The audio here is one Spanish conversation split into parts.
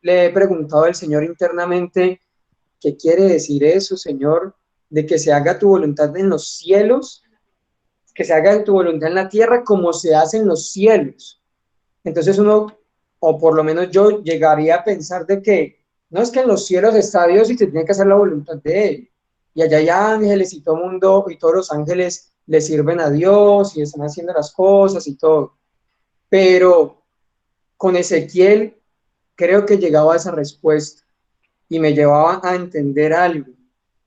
le he preguntado al Señor internamente, ¿qué quiere decir eso, Señor? De que se haga tu voluntad en los cielos, que se haga tu voluntad en la tierra como se hace en los cielos. Entonces uno, o por lo menos yo, llegaría a pensar de que no es que en los cielos está Dios y se tiene que hacer la voluntad de Él. Y allá hay ángeles y todo el mundo, y todos los ángeles le sirven a Dios y están haciendo las cosas y todo. Pero con Ezequiel creo que llegaba a esa respuesta y me llevaba a entender algo,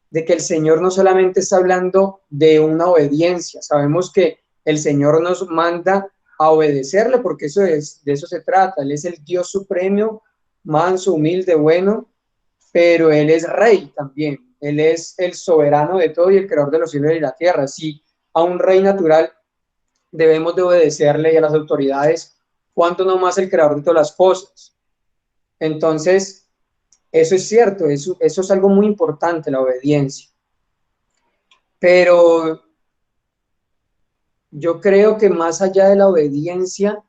de que el Señor no solamente está hablando de una obediencia, sabemos que el Señor nos manda a obedecerle porque eso es, de eso se trata, Él es el Dios supremo, manso, humilde, bueno, pero Él es rey también, Él es el soberano de todo y el creador de los cielos y la tierra. Si a un rey natural debemos de obedecerle y a las autoridades, ¿cuánto no más el creador de todas las cosas? Entonces, eso es cierto, eso es algo muy importante, la obediencia. Pero yo creo que más allá de la obediencia,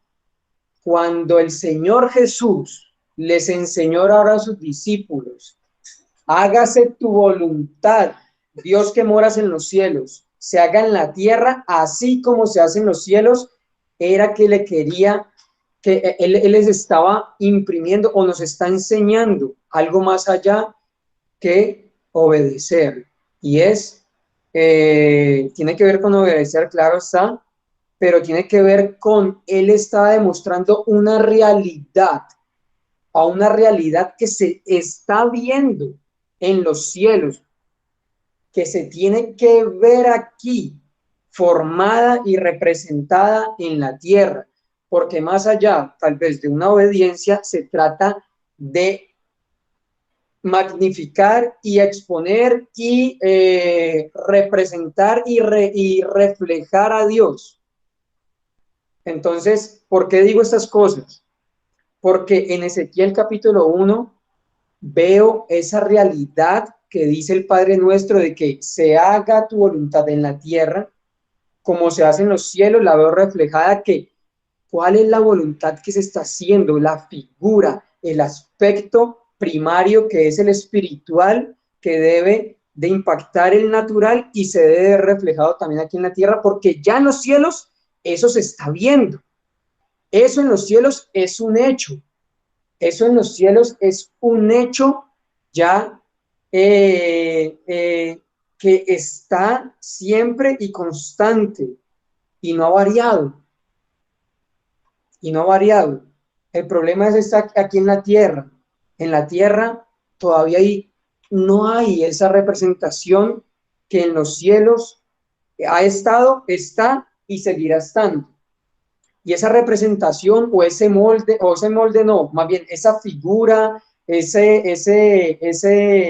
cuando el Señor Jesús les enseñó ahora a sus discípulos, hágase tu voluntad, Dios que moras en los cielos, se haga en la tierra, así como se hace en los cielos, era que le quería, que él les estaba imprimiendo o nos está enseñando algo más allá que obedecer. Y tiene que ver con obedecer, claro está, pero tiene que ver con, él está demostrando una realidad, a una realidad que se está viendo en los cielos, que se tiene que ver aquí, formada y representada en la tierra, porque más allá, tal vez, de una obediencia, se trata de magnificar y exponer y representar y reflejar a Dios. Entonces, ¿por qué digo estas cosas? Porque en Ezequiel capítulo 1 veo esa realidad que dice el Padre nuestro de que se haga tu voluntad en la tierra como se hace en los cielos. La veo reflejada que cuál es la voluntad que se está haciendo, la figura, el aspecto primario que es el espiritual, que debe de impactar el natural y se debe ver reflejado también aquí en la tierra, porque ya en los cielos eso se está viendo. Eso en los cielos es un hecho. Eso en los cielos es un hecho ya que está siempre y constante y no ha variado. Y no ha variado. El problema es estar aquí en la tierra. En la tierra todavía no hay esa representación que en los cielos ha estado, está y seguirá estando. Y esa representación o ese molde no, más bien esa figura,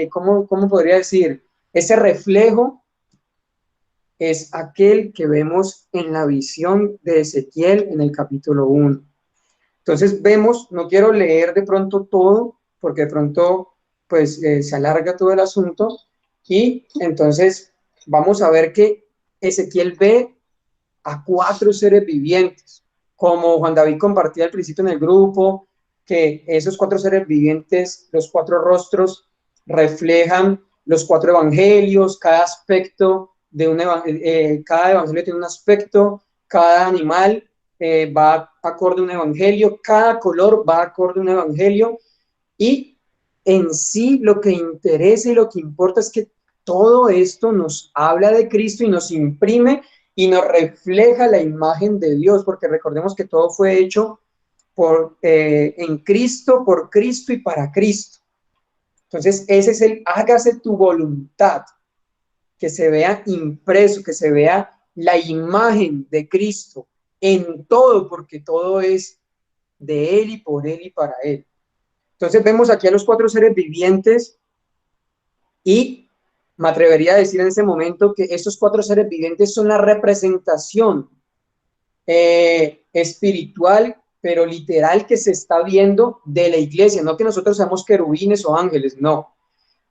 ¿cómo podría decir? Ese reflejo es aquel que vemos en la visión de Ezequiel en el capítulo 1. Entonces vemos, no quiero leer de pronto todo, porque de pronto pues se alarga todo el asunto, y entonces vamos a ver que Ezequiel ve a 4 seres vivientes, como Juan David compartía al principio en el grupo, que esos 4 seres vivientes, los 4 rostros, reflejan los 4 evangelios, cada aspecto de cada evangelio tiene un aspecto, cada animal va acorde a un evangelio, cada color va acorde a un evangelio, y en sí lo que interesa y lo que importa es que todo esto nos habla de Cristo y nos imprime y nos refleja la imagen de Dios, porque recordemos que todo fue hecho en Cristo, por Cristo y para Cristo. Entonces ese es el hágase tu voluntad, que se vea impreso, que se vea la imagen de Cristo en todo, porque todo es de Él y por Él y para Él. Entonces vemos aquí a los 4 seres vivientes y me atrevería a decir en ese momento que estos 4 seres vivientes son la representación espiritual, pero literal que se está viendo de la iglesia, no que nosotros seamos querubines o ángeles, no,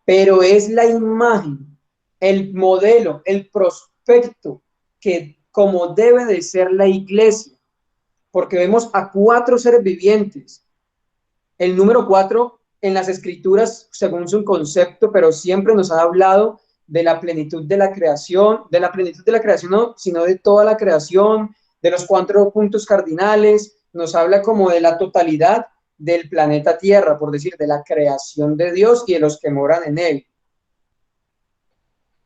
pero es la imagen, el modelo, el prospecto que como debe de ser la iglesia, porque vemos a 4 seres vivientes. El número 4 en las escrituras según su concepto, pero siempre nos ha hablado de la plenitud de la creación, no, sino de toda la creación, de los 4 puntos cardinales, nos habla como de la totalidad del planeta Tierra, por decir, de la creación de Dios y de los que moran en él.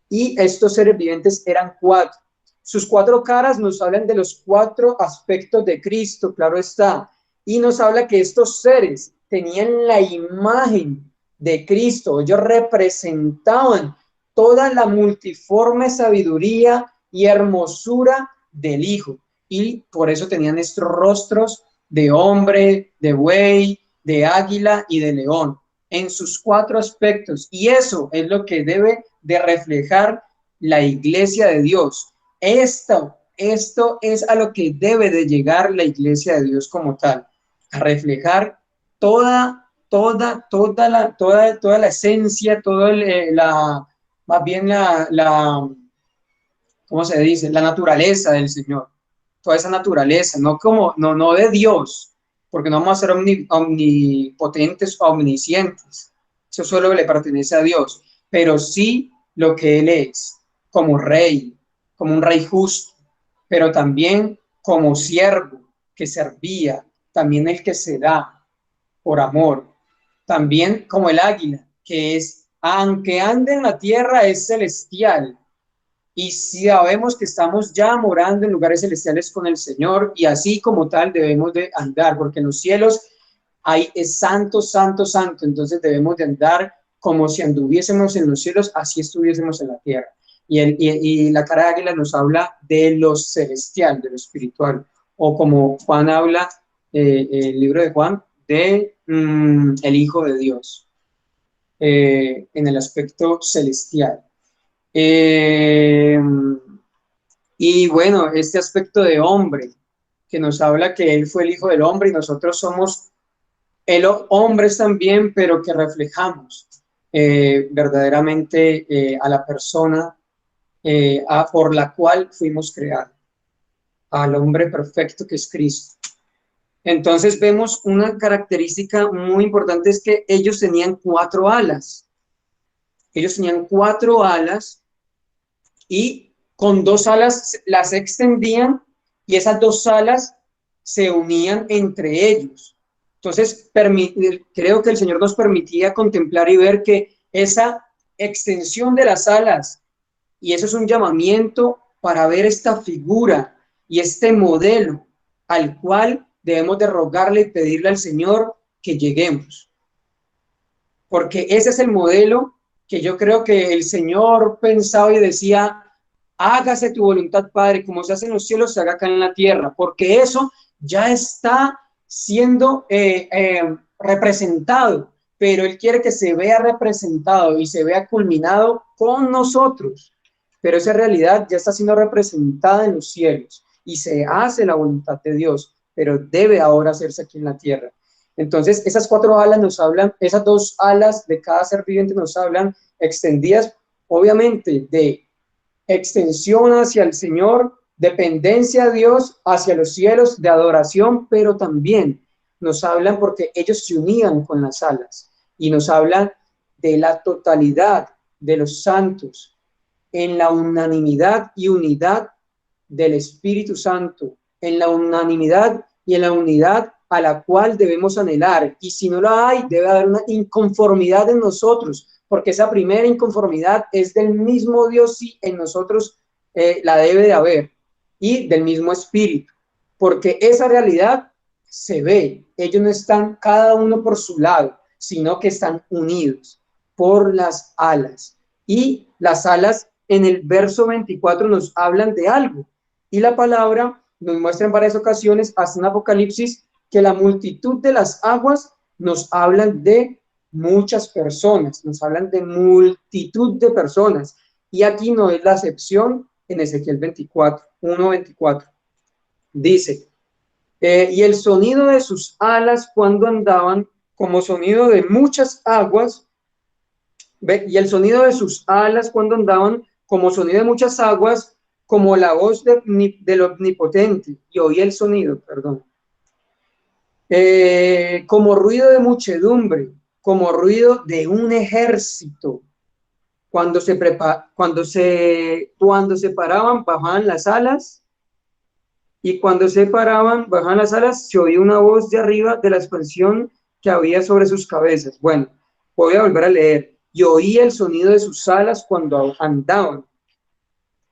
Y estos seres vivientes eran 4. Sus 4 caras nos hablan de los 4 aspectos de Cristo, claro está, y nos habla que estos seres tenían la imagen de Cristo, ellos representaban toda la multiforme sabiduría y hermosura del Hijo, y por eso tenían estos rostros de hombre, de buey, de águila y de león, en sus 4 aspectos, y eso es lo que debe de reflejar la iglesia de Dios. Esto es a lo que debe de llegar la iglesia de Dios como tal, a reflejar toda la esencia, más bien ¿cómo se dice? La naturaleza del Señor, toda esa naturaleza, no de Dios, porque no vamos a ser omnipotentes o omniscientes, eso solo le pertenece a Dios, pero sí lo que Él es, como rey, como un rey justo, pero también como siervo que servía, también el que se da por amor, también como el águila, que es, aunque ande en la tierra, es celestial, y si sabemos que estamos ya morando en lugares celestiales con el Señor, y así como tal debemos de andar, porque en los cielos es santo, santo, santo, entonces debemos de andar como si anduviésemos en los cielos, así estuviésemos en la tierra. Y la cara de águila nos habla de lo celestial, de lo espiritual, o como Juan habla, el libro de Juan, de el Hijo de Dios, en el aspecto celestial. Y bueno, este aspecto de hombre, que nos habla que Él fue el Hijo del Hombre y nosotros somos hombres también, pero que reflejamos verdaderamente a la persona por la cual fuimos creados, al hombre perfecto que es Cristo. Entonces vemos una característica muy importante, es que ellos tenían 4 alas. Ellos tenían 4 alas y con 2 alas las extendían y esas 2 alas se unían entre ellos. Entonces, creo que el Señor nos permitía contemplar y ver que esa extensión de las alas, y eso es un llamamiento para ver esta figura y este modelo al cual debemos de rogarle y pedirle al Señor que lleguemos. Porque ese es el modelo que yo creo que el Señor pensaba y decía, hágase tu voluntad, Padre, como se hace en los cielos, se haga acá en la tierra, porque eso ya está siendo representado, pero Él quiere que se vea representado y se vea culminado con nosotros, pero esa realidad ya está siendo representada en los cielos y se hace la voluntad de Dios, pero debe ahora hacerse aquí en la tierra. Entonces, esas 4 alas nos hablan, esas 2 alas de cada ser viviente nos hablan extendidas, obviamente, de extensión hacia el Señor, dependencia a Dios, hacia los cielos, de adoración, pero también nos hablan porque ellos se unían con las alas y nos hablan de la totalidad de los santos en la unanimidad y unidad del Espíritu Santo, en la unanimidad y en la unidad a la cual debemos anhelar. Y si no la hay, debe haber una inconformidad en nosotros, porque esa primera inconformidad es del mismo Dios y en nosotros la debe de haber, y del mismo Espíritu, porque esa realidad se ve. Ellos no están cada uno por su lado, sino que están unidos por las alas. Y las alas en el verso 24 nos hablan de algo. Y la palabra nos muestra en varias ocasiones, hasta en Apocalipsis, que la multitud de las aguas nos hablan de muchas personas, nos hablan de multitud de personas. Y aquí no es la excepción en Ezequiel 24, 1:24. Dice, y el sonido de sus alas cuando andaban como sonido de muchas aguas, y el sonido de sus alas cuando andaban como sonido de muchas aguas, como la voz del omnipotente, y oí el sonido, perdón, como ruido de muchedumbre, como ruido de un ejército. Cuando se paraban, bajaban las alas, y cuando se paraban, bajaban las alas, se oía una voz de arriba de la expansión que había sobre sus cabezas. Bueno, voy a volver a leer. Y oía el sonido de sus alas cuando andaban,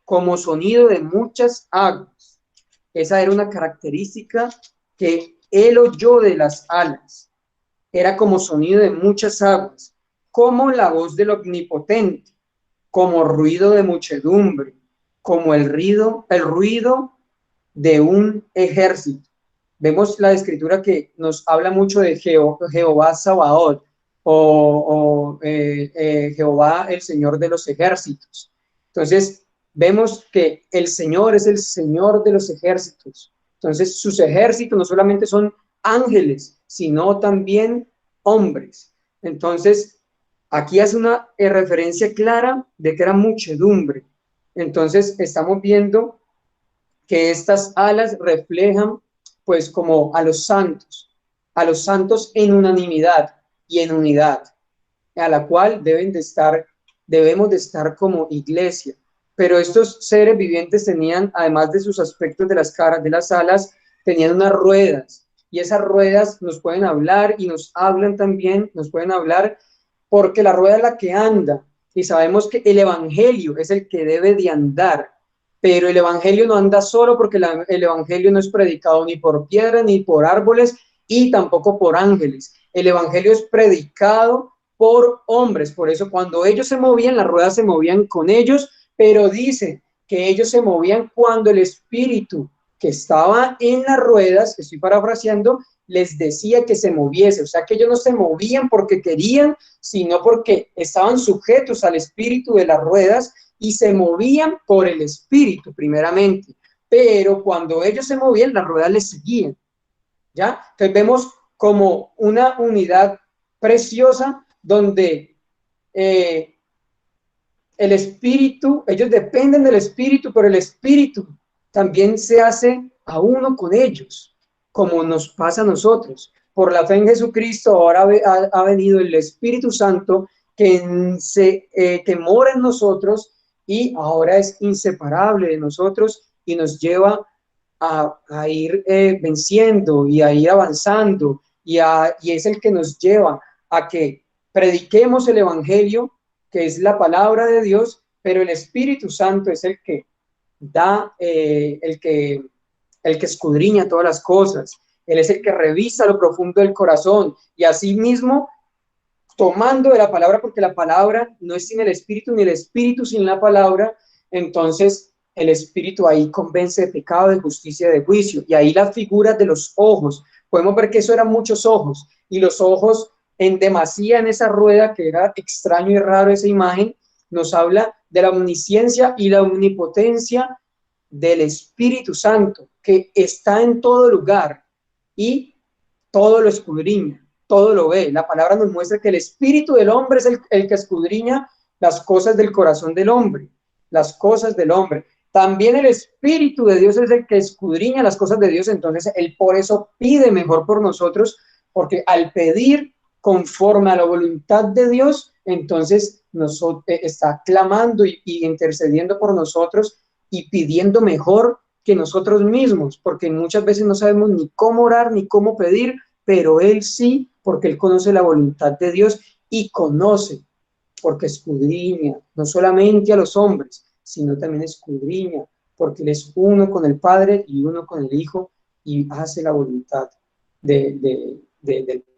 como sonido de muchas aguas. Esa era una característica que él oyó de las alas. Era como sonido de muchas aguas, como la voz del Omnipotente, como ruido de muchedumbre, como el ruido de un ejército. Vemos la escritura que nos habla mucho de Jehová Sabaoth, Jehová el Señor de los ejércitos. Entonces, vemos que el Señor es el Señor de los ejércitos. Entonces, sus ejércitos no solamente son ángeles, sino también hombres. Entonces, aquí hace una referencia clara de que era muchedumbre. Entonces, estamos viendo que estas alas reflejan pues como a los santos en unanimidad y en unidad, a la cual debemos de estar como iglesia. Pero estos seres vivientes tenían, además de sus aspectos de las caras, de las alas, tenían unas ruedas, y esas ruedas nos pueden hablar y nos hablan también, nos pueden hablar porque la rueda es la que anda, y sabemos que el evangelio es el que debe de andar, pero el evangelio no anda solo porque el evangelio no es predicado ni por piedras ni por árboles y tampoco por ángeles. El evangelio es predicado por hombres, por eso cuando ellos se movían, las ruedas se movían con ellos, pero dice que ellos se movían cuando el espíritu que estaba en las ruedas, estoy parafraseando, les decía que se moviese, o sea que ellos no se movían porque querían, sino porque estaban sujetos al espíritu de las ruedas y se movían por el espíritu primeramente, pero cuando ellos se movían, las ruedas les seguían, ¿ya? Entonces vemos como una unidad preciosa donde el espíritu, ellos dependen del espíritu, pero el espíritu también se hace a uno con ellos, como nos pasa a nosotros. Por la fe en Jesucristo ahora ha venido el Espíritu Santo que mora en nosotros y ahora es inseparable de nosotros y nos lleva a ir venciendo y a ir avanzando y es el que nos lleva a que prediquemos el Evangelio, que es la palabra de Dios, pero el Espíritu Santo es el que da, el que escudriña todas las cosas. Él es el que revisa lo profundo del corazón y asimismo tomando de la palabra, porque la palabra no es sin el Espíritu, ni el Espíritu sin la palabra, entonces el Espíritu ahí convence de pecado, de justicia, de juicio. Y ahí las figuras de los ojos, podemos ver que eso eran muchos ojos, y los ojos en demasía en esa rueda, que era extraño y raro esa imagen, nos habla de la omnisciencia y la omnipotencia del Espíritu Santo, que está en todo lugar y todo lo escudriña, todo lo ve. La palabra nos muestra que el espíritu del hombre es el que escudriña las cosas del corazón del hombre, las cosas del hombre. También el espíritu de Dios es el que escudriña las cosas de Dios, entonces él por eso pide mejor por nosotros, porque al pedir conforme a la voluntad de Dios, entonces está clamando y intercediendo por nosotros y pidiendo mejor que nosotros mismos, porque muchas veces no sabemos ni cómo orar ni cómo pedir, pero él sí, porque él conoce la voluntad de Dios y conoce, porque escudriña, no solamente a los hombres, sino también escudriña, porque él es uno con el Padre y uno con el Hijo y hace la voluntad del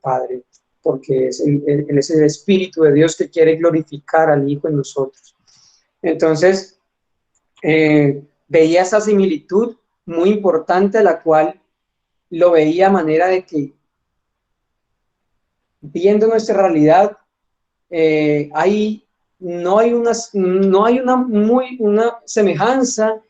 Padre, porque él es el Espíritu de Dios que quiere glorificar al Hijo en nosotros. Entonces, veía esa similitud muy importante, a la cual lo veía a manera de que, viendo nuestra realidad, no hay una semejanza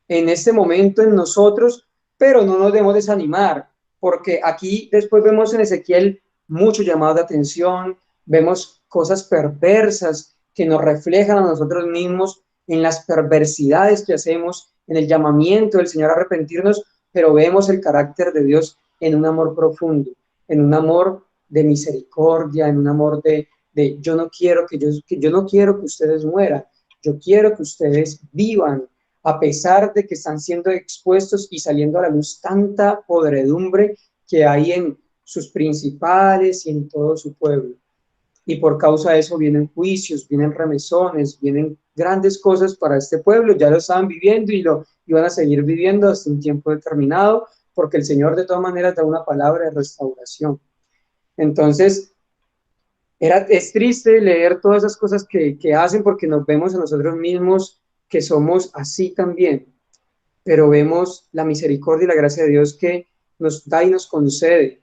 en este momento en nosotros, pero no nos debemos desanimar, porque aquí después vemos en Ezequiel mucho llamado de atención, vemos cosas perversas que nos reflejan a nosotros mismos en las perversidades que hacemos, en el llamamiento del Señor a arrepentirnos, pero vemos el carácter de Dios en un amor profundo, en un amor de misericordia, en un amor de yo no quiero que yo no quiero que ustedes mueran, yo quiero que ustedes vivan, a pesar de que están siendo expuestos y saliendo a la luz tanta podredumbre que hay en sus principales y en todo su pueblo. Y por causa de eso vienen juicios, vienen remesones, vienen grandes cosas para este pueblo, ya lo estaban viviendo y lo iban a seguir viviendo hasta un tiempo determinado, porque el Señor de todas maneras da una palabra de restauración. Entonces, es triste leer todas esas cosas que hacen porque nos vemos a nosotros mismos que somos así también, pero vemos la misericordia y la gracia de Dios que nos da y nos concede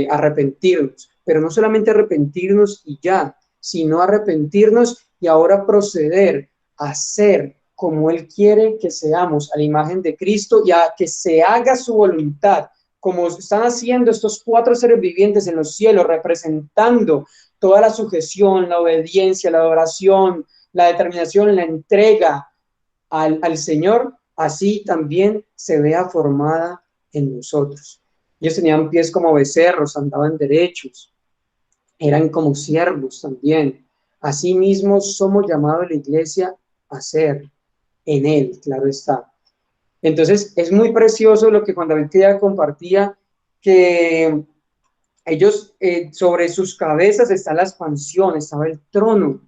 arrepentirnos, pero no solamente arrepentirnos y ya, sino arrepentirnos y ahora proceder a ser como Él quiere que seamos, a la imagen de Cristo y a que se haga su voluntad, como están haciendo estos 4 seres vivientes en los cielos, representando toda la sujeción, la obediencia, la adoración, la determinación, la entrega al Señor, así también se vea formada en nosotros. Ellos tenían pies como becerros, andaban derechos, eran como siervos también. Asimismo, somos llamados a la iglesia a ser en Él, claro está. Entonces, es muy precioso lo que Juan David ya compartía, que ellos, sobre sus cabezas está la expansión, estaba el trono.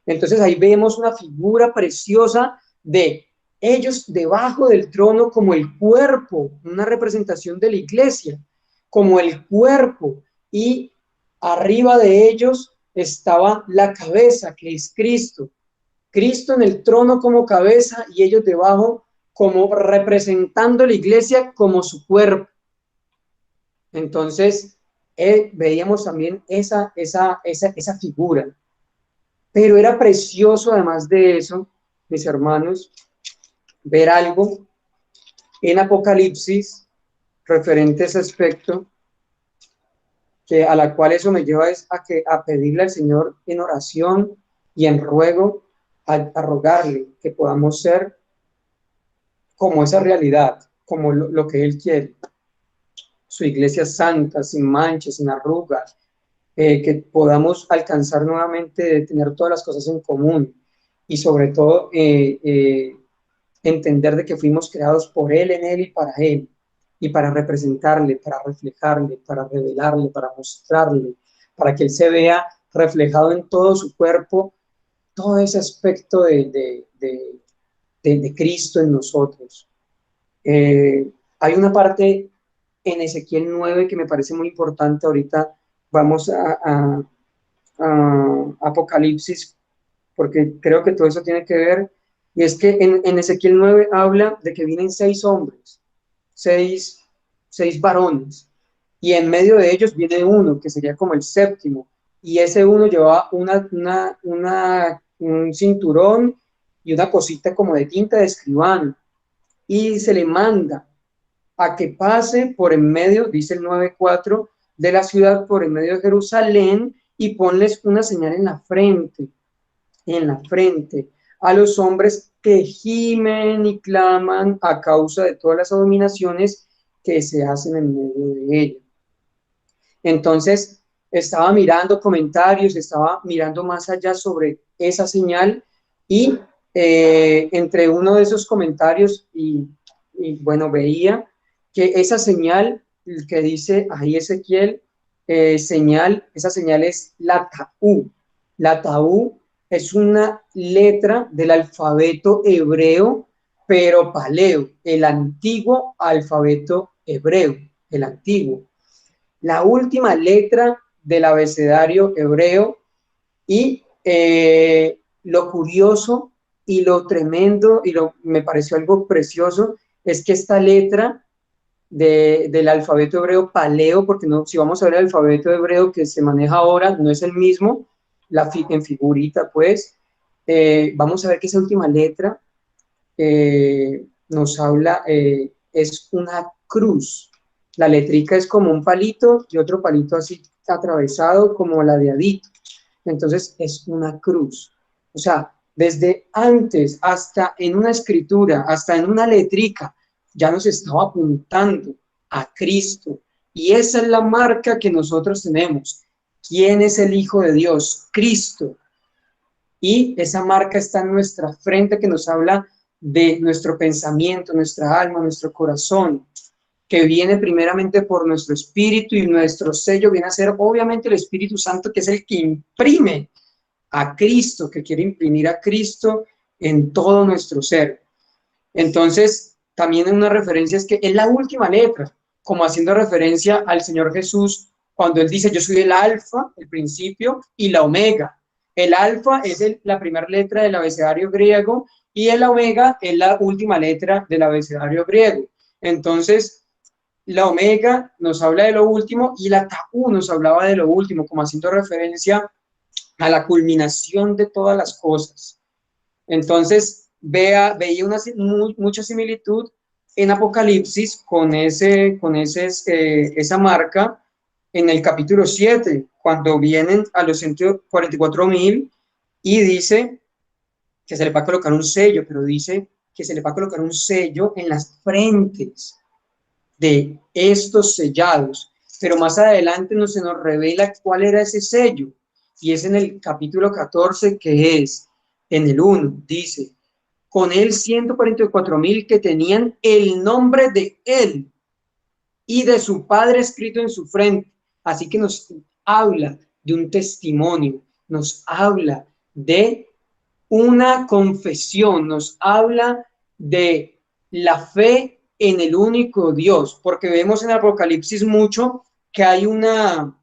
Entonces ahí vemos una figura preciosa de ellos debajo del trono como el cuerpo, una representación de la iglesia, como el cuerpo, y arriba de ellos estaba la cabeza, que es Cristo. Cristo en el trono como cabeza y ellos debajo como representando la iglesia como su cuerpo. Entonces, veíamos también esa figura. Pero era precioso, además de eso, mis hermanos, ver algo en Apocalipsis referente a ese aspecto, que a la cual eso me lleva es a pedirle al Señor en oración y en ruego, a rogarle que podamos ser como esa realidad, como lo que Él quiere. Su iglesia santa, sin manchas, sin arrugas, que podamos alcanzar nuevamente de tener todas las cosas en común y sobre todo entender de que fuimos creados por Él, en Él y para Él, y para representarle, para reflejarle, para revelarle, para mostrarle, para que Él se vea reflejado en todo su cuerpo, todo ese aspecto de Cristo en nosotros. Hay una parte en Ezequiel 9 que me parece muy importante. Ahorita vamos a Apocalipsis, porque creo que todo eso tiene que ver, y es que en Ezequiel 9 habla de que vienen 6 hombres, 6 varones, y en medio de ellos viene uno, que sería como el séptimo, y ese uno llevaba un cinturón y una cosita como de tinta de escribano, y se le manda a que pase por en medio, dice el 9:4, de la ciudad, por en medio de Jerusalén, y ponles una señal en la frente, a los hombres que gimen y claman a causa de todas las abominaciones que se hacen en medio de ella. Entonces, estaba mirando comentarios, estaba mirando más allá sobre esa señal, y entre uno de esos comentarios, bueno, veía que esa señal que dice ahí Ezequiel, esa señal es la Taú. La Taú es una letra del alfabeto hebreo, pero paleo, el antiguo alfabeto hebreo, el antiguo. La última letra del abecedario hebreo, y lo curioso y lo tremendo, y me pareció algo precioso, es que esta letra del alfabeto hebreo paleo, porque no, si vamos a ver el alfabeto hebreo que se maneja ahora, no es el mismo, en figurita pues, vamos a ver que esa última letra nos habla, es una cruz. La letrica es como un palito y otro palito así atravesado como ladeadito. Entonces es una cruz. O sea, desde antes, hasta en una escritura, hasta en una letrica, ya nos estaba apuntando a Cristo, Y esa es la marca que nosotros tenemos. ¿Quién es el Hijo de Dios? Cristo. Y esa marca está en nuestra frente, que nos habla de nuestro pensamiento, nuestra alma, nuestro corazón, que viene primeramente por nuestro espíritu, y nuestro sello viene a ser obviamente el Espíritu Santo, que es el que imprime a Cristo, que quiere imprimir a Cristo en todo nuestro ser. Entonces, también en una referencia es que es la última letra, como haciendo referencia al Señor Jesús, cuando Él dice, yo soy el alfa, el principio, y la omega. El alfa es la primera letra del abecedario griego, y el omega es la última letra del abecedario griego. Entonces, la omega nos habla de lo último, y la tau nos hablaba de lo último, como haciendo referencia a la culminación de todas las cosas. Entonces, veía mucha similitud en Apocalipsis con esa marca en el capítulo 7, cuando vienen a los 144,000 y dice que se le va a colocar un sello, pero dice que se le va a colocar un sello en las frentes de estos sellados. Pero más adelante se nos revela cuál era ese sello, y es en el capítulo 14, que es en el 1, dice, con él 144,000 que tenían el nombre de él y de su padre escrito en su frente. Así que nos habla de un testimonio, nos habla de una confesión, nos habla de la fe en el único Dios, porque vemos en Apocalipsis mucho que hay una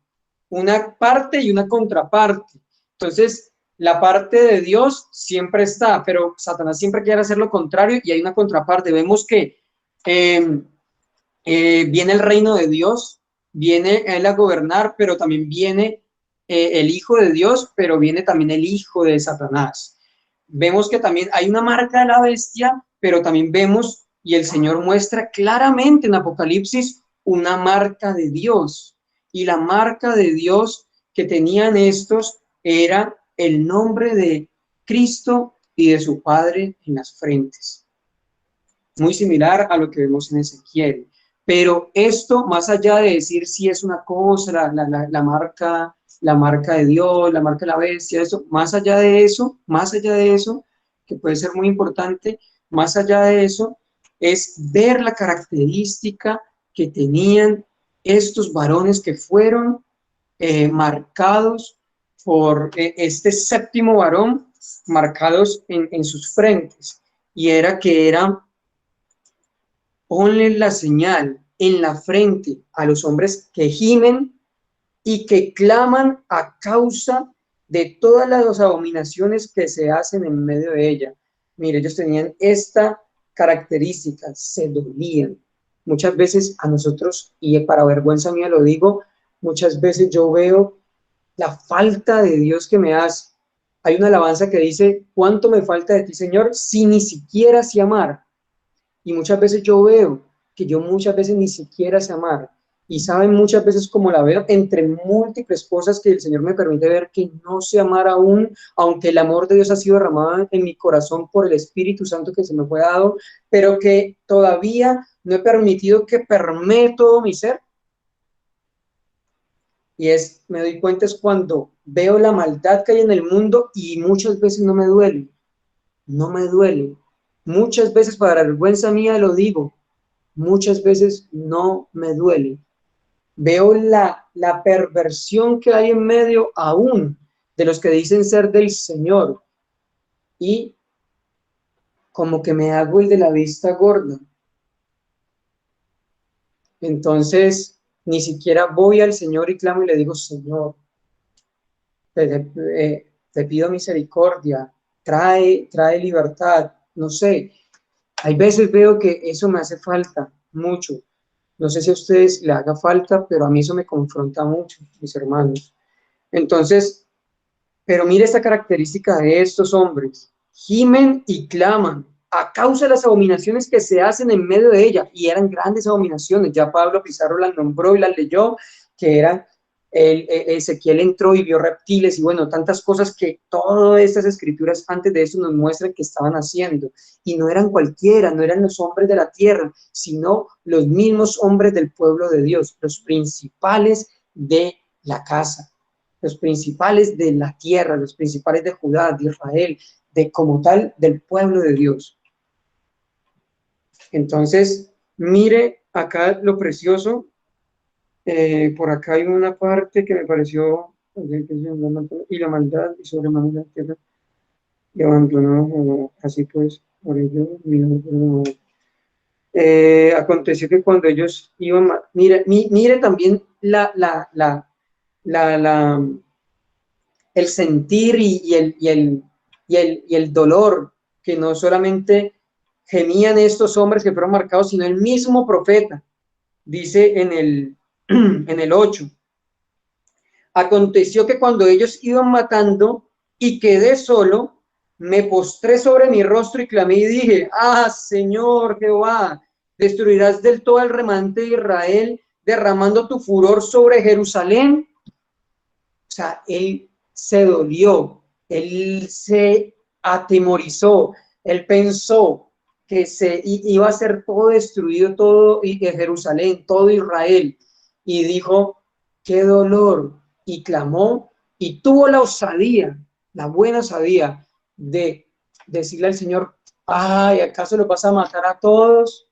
parte y una contraparte. Entonces, la parte de Dios siempre está, pero Satanás siempre quiere hacer lo contrario, y hay una contraparte. Vemos que viene el reino de Dios, viene Él a gobernar, pero también viene el Hijo de Dios, pero viene también el hijo de Satanás. Vemos que también hay una marca de la bestia, pero también vemos, y el Señor muestra claramente en Apocalipsis, una marca de Dios. Y la marca de Dios que tenían estos era el nombre de Cristo y de su Padre en las frentes. Muy similar a lo que vemos en Ezequiel. Pero esto, más allá de decir si es una cosa, la marca de Dios, la marca de la bestia, eso, más allá de eso, que puede ser muy importante, más allá de eso, es ver la característica que tenían estos varones que fueron marcados por este séptimo varón, marcados en sus frentes, y era que era: ponle la señal en la frente a los hombres que gimen y que claman a causa de todas las abominaciones que se hacen en medio de ella. Mire, ellos tenían esta característica, se dolían. Muchas veces a nosotros, y para vergüenza mía lo digo, muchas veces yo veo la falta de Dios que me hace. Hay una alabanza que dice: ¿cuánto me falta de ti, Señor, si ni siquiera sé amar? Y muchas veces yo veo que yo muchas veces ni siquiera sé amar. Y saben, muchas veces, como la veo, entre múltiples cosas que el Señor me permite ver, que no sé amar aún, aunque el amor de Dios ha sido derramado en mi corazón por el Espíritu Santo que se me fue dado, pero que todavía no he permitido que permee todo mi ser. Y me doy cuenta es cuando veo la maldad que hay en el mundo, y muchas veces no me duele. No me duele. Muchas veces, para vergüenza mía lo digo, muchas veces no me duele. Veo la perversión que hay en medio aún de los que dicen ser del Señor, y como que me hago el de la vista gorda. Entonces, ni siquiera voy al Señor y clamo y le digo: Señor, te pido misericordia, trae libertad. No sé, hay veces veo que eso me hace falta mucho. No sé si a ustedes le haga falta, pero a mí eso me confronta mucho, mis hermanos. Entonces, pero mire esta característica de estos hombres: gimen y claman a causa de las abominaciones que se hacen en medio de ella. Y eran grandes abominaciones. Ya Pablo Pizarro las nombró y las leyó, que eran Ezequiel entró y vio reptiles y bueno, tantas cosas que todas estas escrituras antes de eso nos muestran que estaban haciendo. Y no eran cualquiera, no eran los hombres de la tierra, sino los mismos hombres del pueblo de Dios, los principales de la casa, los principales de la tierra, los principales de Judá, de Israel, de como tal del pueblo de Dios. Entonces, mire acá lo precioso. Por acá hay una parte que me pareció, y la maldad y sobremanera la tierra, y abandonó, así pues, por ello, aconteció que cuando ellos iban, mire también la, el sentir y el dolor, que no solamente gemían estos hombres que fueron marcados, sino el mismo profeta, dice en el 8. Aconteció que cuando ellos iban matando y quedé solo, me postré sobre mi rostro y clamé y dije, ah, Señor Jehová, destruirás del todo al remanente de Israel, derramando tu furor sobre Jerusalén. O sea, él se dolió, él se atemorizó, él pensó que iba a ser todo destruido, todo Jerusalén, todo Israel, y dijo, qué dolor, y clamó, y tuvo la osadía, la buena osadía, de decirle al Señor, ay, ¿acaso los vas a matar a todos?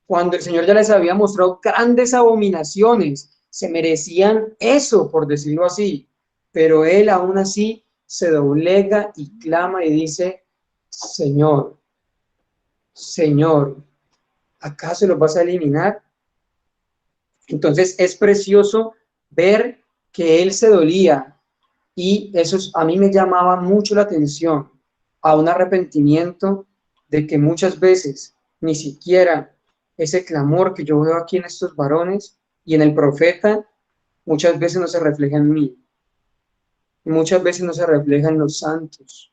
Cuando el Señor ya les había mostrado grandes abominaciones, se merecían eso, por decirlo así, pero él aún así se doblega y clama y dice, Señor, Señor, ¿acaso los vas a eliminar? Entonces es precioso ver que él se dolía y eso a mí me llamaba mucho la atención a un arrepentimiento de que muchas veces ni siquiera ese clamor que yo veo aquí en estos varones y en el profeta muchas veces no se refleja en mí, muchas veces no se refleja en los santos.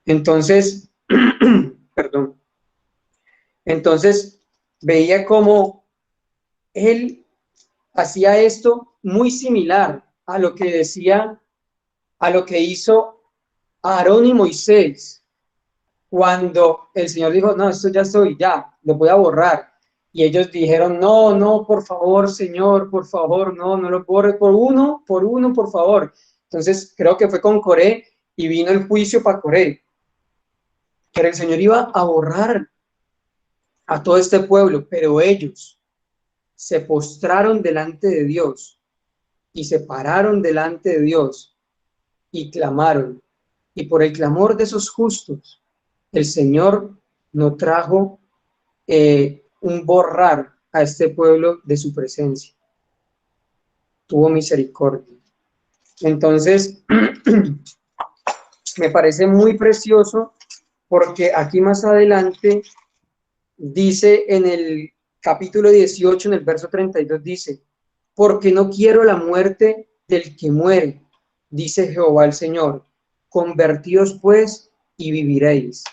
Entonces, perdón, entonces veía como él hacía esto muy similar a lo que decía, a lo que hizo Aarón y Moisés, cuando el Señor dijo, no, esto ya estoy, ya, lo voy a borrar. Y ellos dijeron, no, no, por favor, Señor, por favor, no, no lo borres, por uno, por favor. Entonces, creo que fue con Coré y vino el juicio para Coré. Pero el Señor iba a borrar a todo este pueblo, pero ellos se postraron delante de Dios y se pararon delante de Dios y clamaron. Y por el clamor de esos justos, el Señor no trajo un borrar a este pueblo de su presencia. Tuvo misericordia. Entonces, me parece muy precioso porque aquí más adelante dice en el capítulo 18, en el verso 32, dice, porque no quiero la muerte del que muere, dice Jehová el Señor, convertíos pues y viviréis.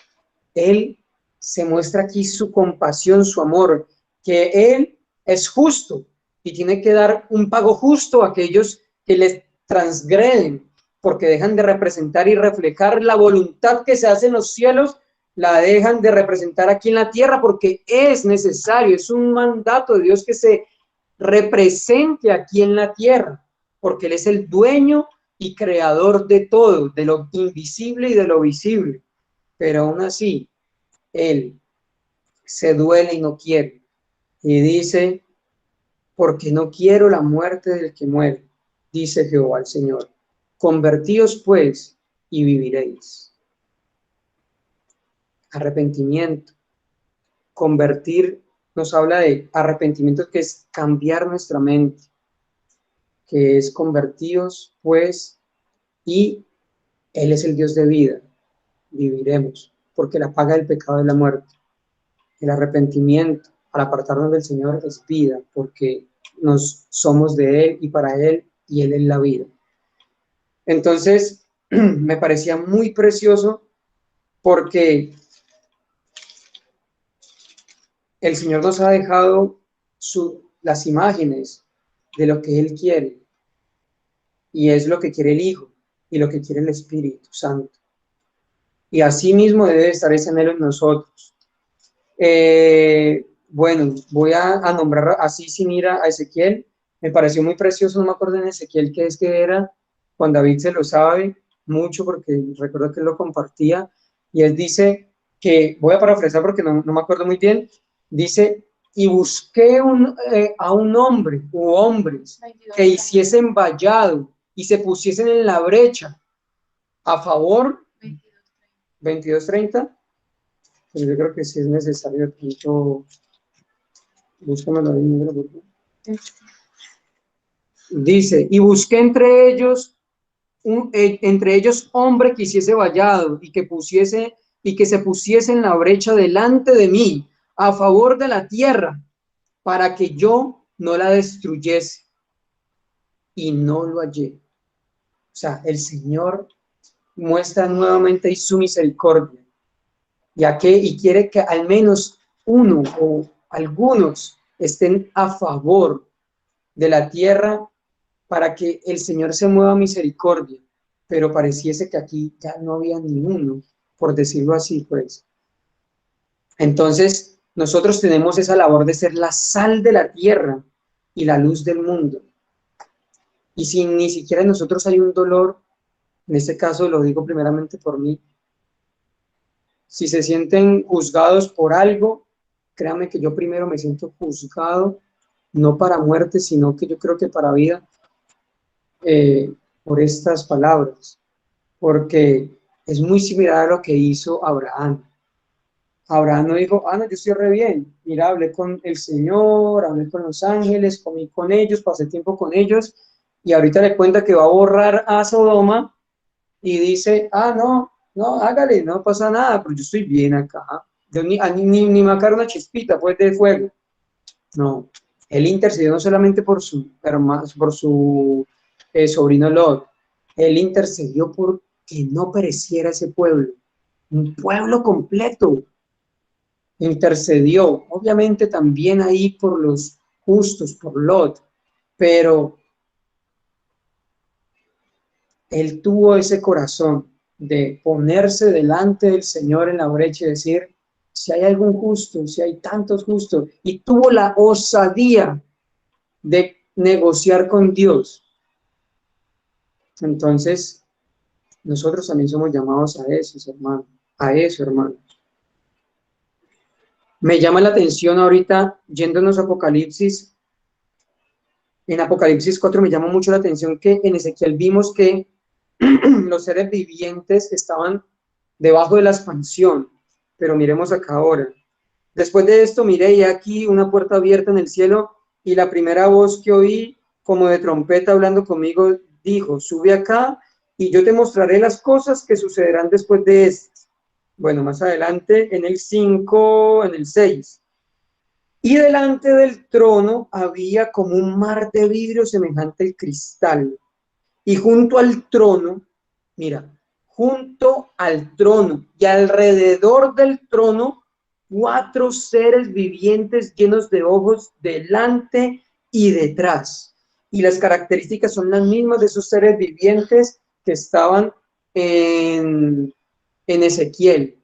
Él se muestra aquí su compasión, su amor, que Él es justo y tiene que dar un pago justo a aquellos que les transgreden, porque dejan de representar y reflejar la voluntad que se hace en los cielos, la dejan de representar aquí en la tierra, porque es necesario, es un mandato de Dios que se represente aquí en la tierra, porque Él es el dueño y creador de todo, de lo invisible y de lo visible. Pero aún así, Él se duele y no quiere. Y dice, porque no quiero la muerte del que muere, dice Jehová el Señor. Convertíos pues y viviréis. Arrepentimiento. Convertir nos habla de arrepentimiento, que es cambiar nuestra mente, que es convertidos pues, y Él es el Dios de vida, viviremos, porque la paga del pecado es la muerte. El arrepentimiento al apartarnos del Señor es vida, porque nos somos de Él y para Él, y Él es la vida. Entonces, me parecía muy precioso porque el Señor nos ha dejado las imágenes de lo que Él quiere, y es lo que quiere el Hijo, y lo que quiere el Espíritu Santo. Y así mismo debe estar ese anhelo en nosotros. Bueno, voy a nombrar así sin ir a Ezequiel. Me pareció muy precioso, no me acuerdo en Ezequiel qué es que era, Juan David se lo sabe mucho porque recuerdo que él lo compartía, y él dice que, voy a parafrasear porque no me acuerdo muy bien, dice, y busqué a un hombre u hombres que hiciesen vallado y se pusiesen en la brecha a favor, 22:30, pues yo creo que sí es necesario, búscamelo ahí, negro, por favor. Dice, y busqué entre ellos hombre que hiciese vallado y que se pusiese en la brecha delante de mí a favor de la tierra para que yo no la destruyese, y no lo hallé. O sea, el Señor muestra nuevamente su misericordia, y quiere que al menos uno o algunos estén a favor de la tierra para que el Señor se mueva a misericordia, pero pareciese que aquí ya no había ni uno, por decirlo así, pues. Entonces, nosotros tenemos esa labor de ser la sal de la tierra y la luz del mundo. Y si ni siquiera en nosotros hay un dolor, en este caso lo digo primeramente por mí, si se sienten juzgados por algo, créanme que yo primero me siento juzgado, no para muerte, sino que yo creo que para vida, por estas palabras, porque es muy similar a lo que hizo Abraham. Abraham no dijo, no, yo estoy re bien, mira, hablé con el Señor, hablé con los ángeles, comí con ellos, pasé tiempo con ellos, y ahorita le cuenta que va a borrar a Sodoma, y dice, no, hágale, no pasa nada, pero yo estoy bien acá, yo ni me agarro una chispita, pues, de fuego. No, él intercedió no solamente por su hermano, por su sobrino Lot, él intercedió por que no pereciera ese pueblo, un pueblo completo. Intercedió, obviamente también ahí por los justos, por Lot, pero él tuvo ese corazón de ponerse delante del Señor en la brecha y decir, si hay algún justo, si hay tantos justos, y tuvo la osadía de negociar con Dios. Entonces, nosotros también somos llamados a eso, hermano, a eso, hermano. Me llama la atención ahorita, yéndonos a Apocalipsis, en Apocalipsis 4 me llama mucho la atención que en Ezequiel vimos que los seres vivientes estaban debajo de la expansión, pero miremos acá ahora. Después de esto miré y aquí una puerta abierta en el cielo, y la primera voz que oí como de trompeta hablando conmigo dijo, sube acá y yo te mostraré las cosas que sucederán después de esto. Bueno, más adelante en el 5, en el 6. Y delante del trono había como un mar de vidrio semejante al cristal. Y junto al trono, mira, junto al trono y alrededor del trono, 4 seres vivientes llenos de ojos delante y detrás. Y las características son las mismas de esos seres vivientes que estaban en Ezequiel.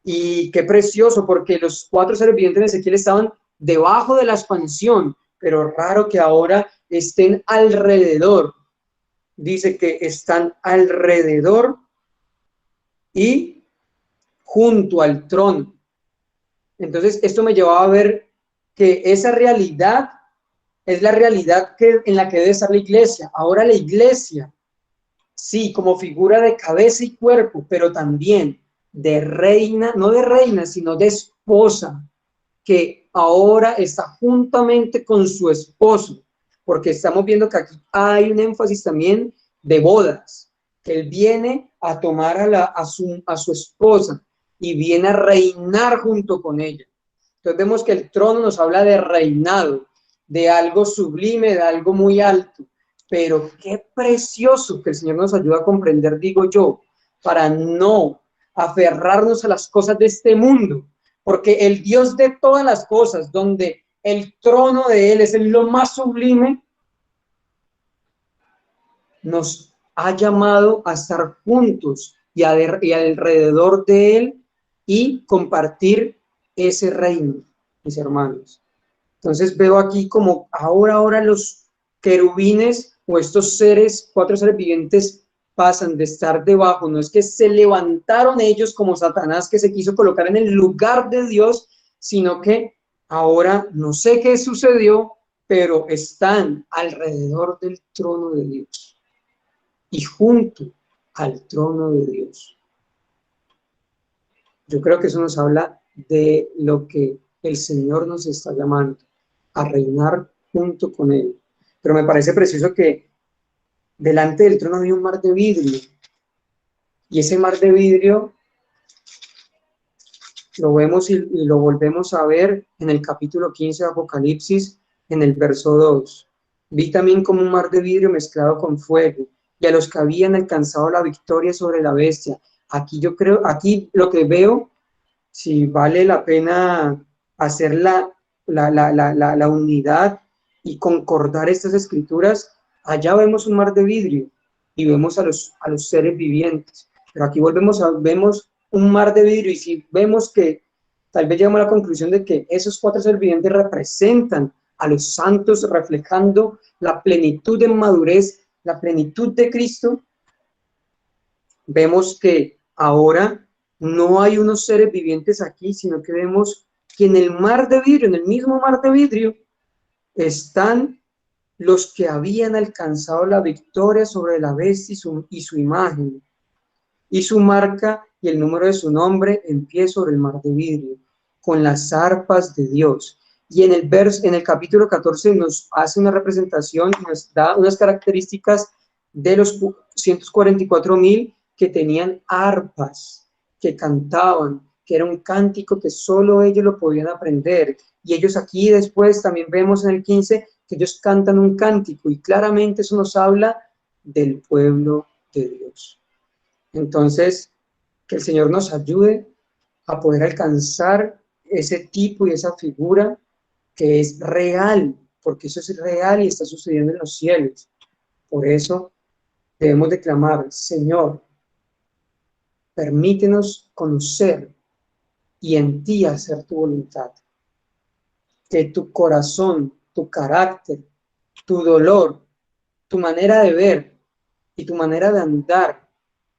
Y qué precioso, porque los 4 seres vivientes en Ezequiel estaban debajo de la expansión, pero raro que ahora estén alrededor. Dice que están alrededor y junto al trono. Entonces, esto me llevaba a ver que esa realidad es la realidad en la que debe estar la iglesia. Ahora la iglesia, sí, como figura de cabeza y cuerpo, pero también de reina, no de reina, sino de esposa, que ahora está juntamente con su esposo, porque estamos viendo que aquí hay un énfasis también de bodas, que él viene a tomar a su esposa y viene a reinar junto con ella. Entonces vemos que el trono nos habla de reinado, de algo sublime, de algo muy alto, pero qué precioso que el Señor nos ayuda a comprender, digo yo, para no aferrarnos a las cosas de este mundo, porque el Dios de todas las cosas, donde el trono de Él es lo más sublime, nos ha llamado a estar juntos y alrededor de Él y compartir ese reino, mis hermanos. Entonces veo aquí como ahora los querubines o estos seres, 4 seres vivientes, pasan de estar debajo. No es que se levantaron ellos como Satanás que se quiso colocar en el lugar de Dios, sino que ahora no sé qué sucedió, pero están alrededor del trono de Dios y junto al trono de Dios. Yo creo que eso nos habla de lo que el Señor nos está llamando, a reinar junto con Él. Pero me parece precioso que delante del trono había un mar de vidrio, y ese mar de vidrio lo vemos y lo volvemos a ver en el capítulo 15 de Apocalipsis, en el verso 2. Vi también como un mar de vidrio mezclado con fuego, y a los que habían alcanzado la victoria sobre la bestia. Aquí yo creo, aquí lo que veo, si vale la pena hacer la unidad y concordar estas escrituras, allá vemos un mar de vidrio y vemos a los seres vivientes. Pero aquí vemos un mar de vidrio, y si vemos que tal vez llegamos a la conclusión de que esos 4 seres vivientes representan a los santos, reflejando la plenitud de madurez, la plenitud de Cristo, vemos que ahora no hay unos seres vivientes aquí, sino que vemos que en el mar de vidrio, en el mismo mar de vidrio, están los que habían alcanzado la victoria sobre la bestia y su imagen, y su marca y el número de su nombre en pie sobre el mar de vidrio, con las arpas de Dios. Y en el capítulo 14 nos hace una representación y nos da unas características de los 144,000 que tenían arpas, que cantaban, que era un cántico que solo ellos lo podían aprender. Y ellos aquí después también vemos en el 15 que ellos cantan un cántico, y claramente eso nos habla del pueblo de Dios. Entonces, que el Señor nos ayude a poder alcanzar ese tipo y esa figura que es real, porque eso es real y está sucediendo en los cielos. Por eso debemos declamar: Señor, permítenos conocer y en ti hacer tu voluntad. Que tu corazón, tu carácter, tu dolor, tu manera de ver y tu manera de andar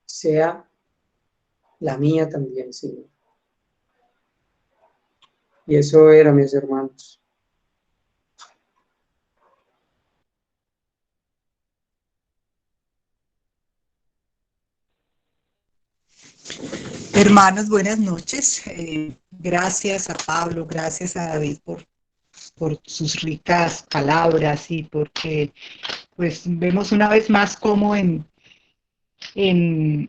sea la mía también, Señor. Y eso era, mis hermanos. Hermanos, buenas noches. Gracias a Pablo, gracias a David por sus ricas palabras, y porque pues vemos una vez más cómo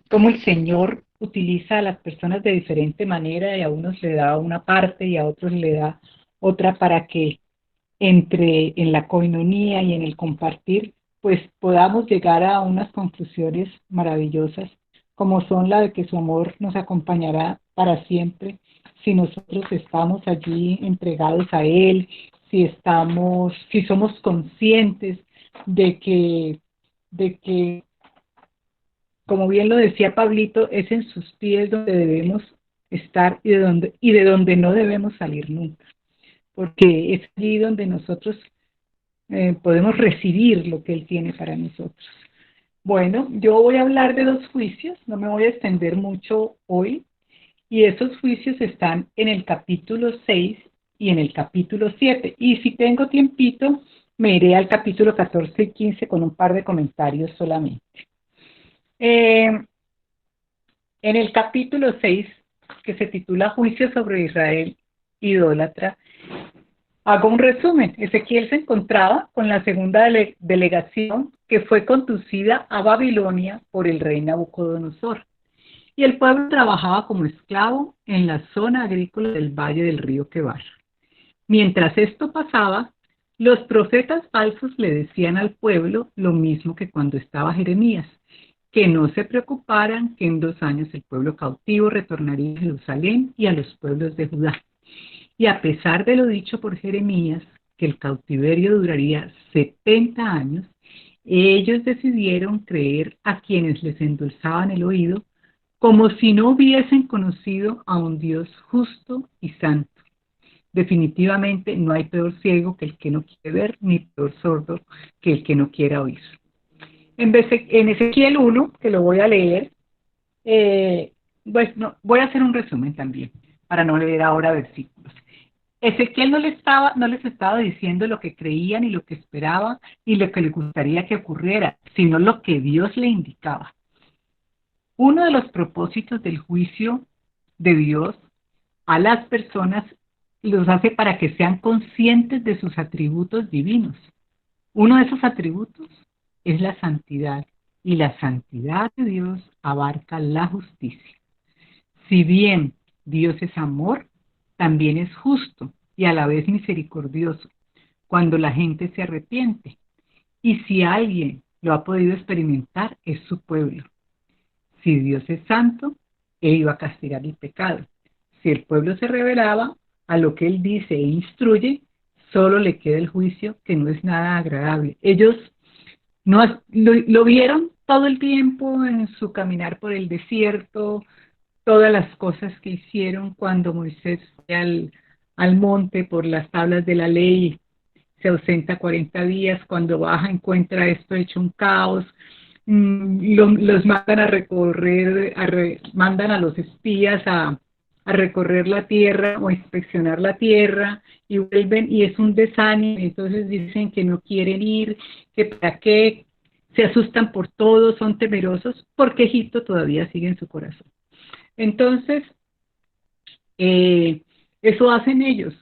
cómo el Señor utiliza a las personas de diferente manera, y a unos le da una parte y a otros le da otra, para que entre en la coinonía y en el compartir, pues podamos llegar a unas conclusiones maravillosas, como son la de que su amor nos acompañará para siempre si nosotros estamos allí entregados a Él, si somos conscientes de que, como bien lo decía Pablito, es en sus pies donde debemos estar, y de donde no debemos salir nunca, porque es allí donde nosotros podemos recibir lo que Él tiene para nosotros. Bueno, yo voy a hablar de 2 juicios, no me voy a extender mucho hoy, y esos juicios están en el capítulo 6 y en el capítulo 7, y si tengo tiempito, me iré al capítulo 14 y 15 con un par de comentarios solamente. En el capítulo 6, que se titula Juicio sobre Israel idólatra, hago un resumen. Ezequiel se encontraba con la segunda delegación que fue conducida a Babilonia por el rey Nabucodonosor, y el pueblo trabajaba como esclavo en la zona agrícola del valle del río Quebar. Mientras esto pasaba, los profetas falsos le decían al pueblo lo mismo que cuando estaba Jeremías, que no se preocuparan, que en 2 años el pueblo cautivo retornaría a Jerusalén y a los pueblos de Judá. Y a pesar de lo dicho por Jeremías, que el cautiverio duraría 70 años, Ellos decidieron creer a quienes les endulzaban el oído como si no hubiesen conocido a un Dios justo y santo. Definitivamente no hay peor ciego que el que no quiere ver, ni peor sordo que el que no quiera oír. En Ezequiel 1, que lo voy a leer, pues no, voy a hacer un resumen también, para no leer ahora versículos. Ezequiel no les estaba diciendo lo que creían y lo que esperaba y lo que le gustaría que ocurriera, sino lo que Dios le indicaba. Uno de los propósitos del juicio de Dios a las personas los hace para que sean conscientes de sus atributos divinos. Uno de esos atributos es la santidad, y la santidad de Dios abarca la justicia. Si bien Dios es amor, también es justo y a la vez misericordioso cuando la gente se arrepiente. Y si alguien lo ha podido experimentar, es su pueblo. Si Dios es santo, Él iba a castigar el pecado. Si el pueblo se rebelaba a lo que Él dice e instruye, solo le queda el juicio, que no es nada agradable. Ellos no lo vieron todo el tiempo en su caminar por el desierto, todas las cosas que hicieron cuando Moisés fue al monte por las tablas de la ley, se ausenta 40 días, cuando baja encuentra esto hecho un caos, los mandan a recorrer, mandan a los espías a recorrer la tierra o a inspeccionar la tierra y vuelven y es un desánimo, entonces dicen que no quieren ir, que para qué, se asustan por todo, son temerosos porque Egipto todavía sigue en su corazón. Entonces, eso hacen ellos.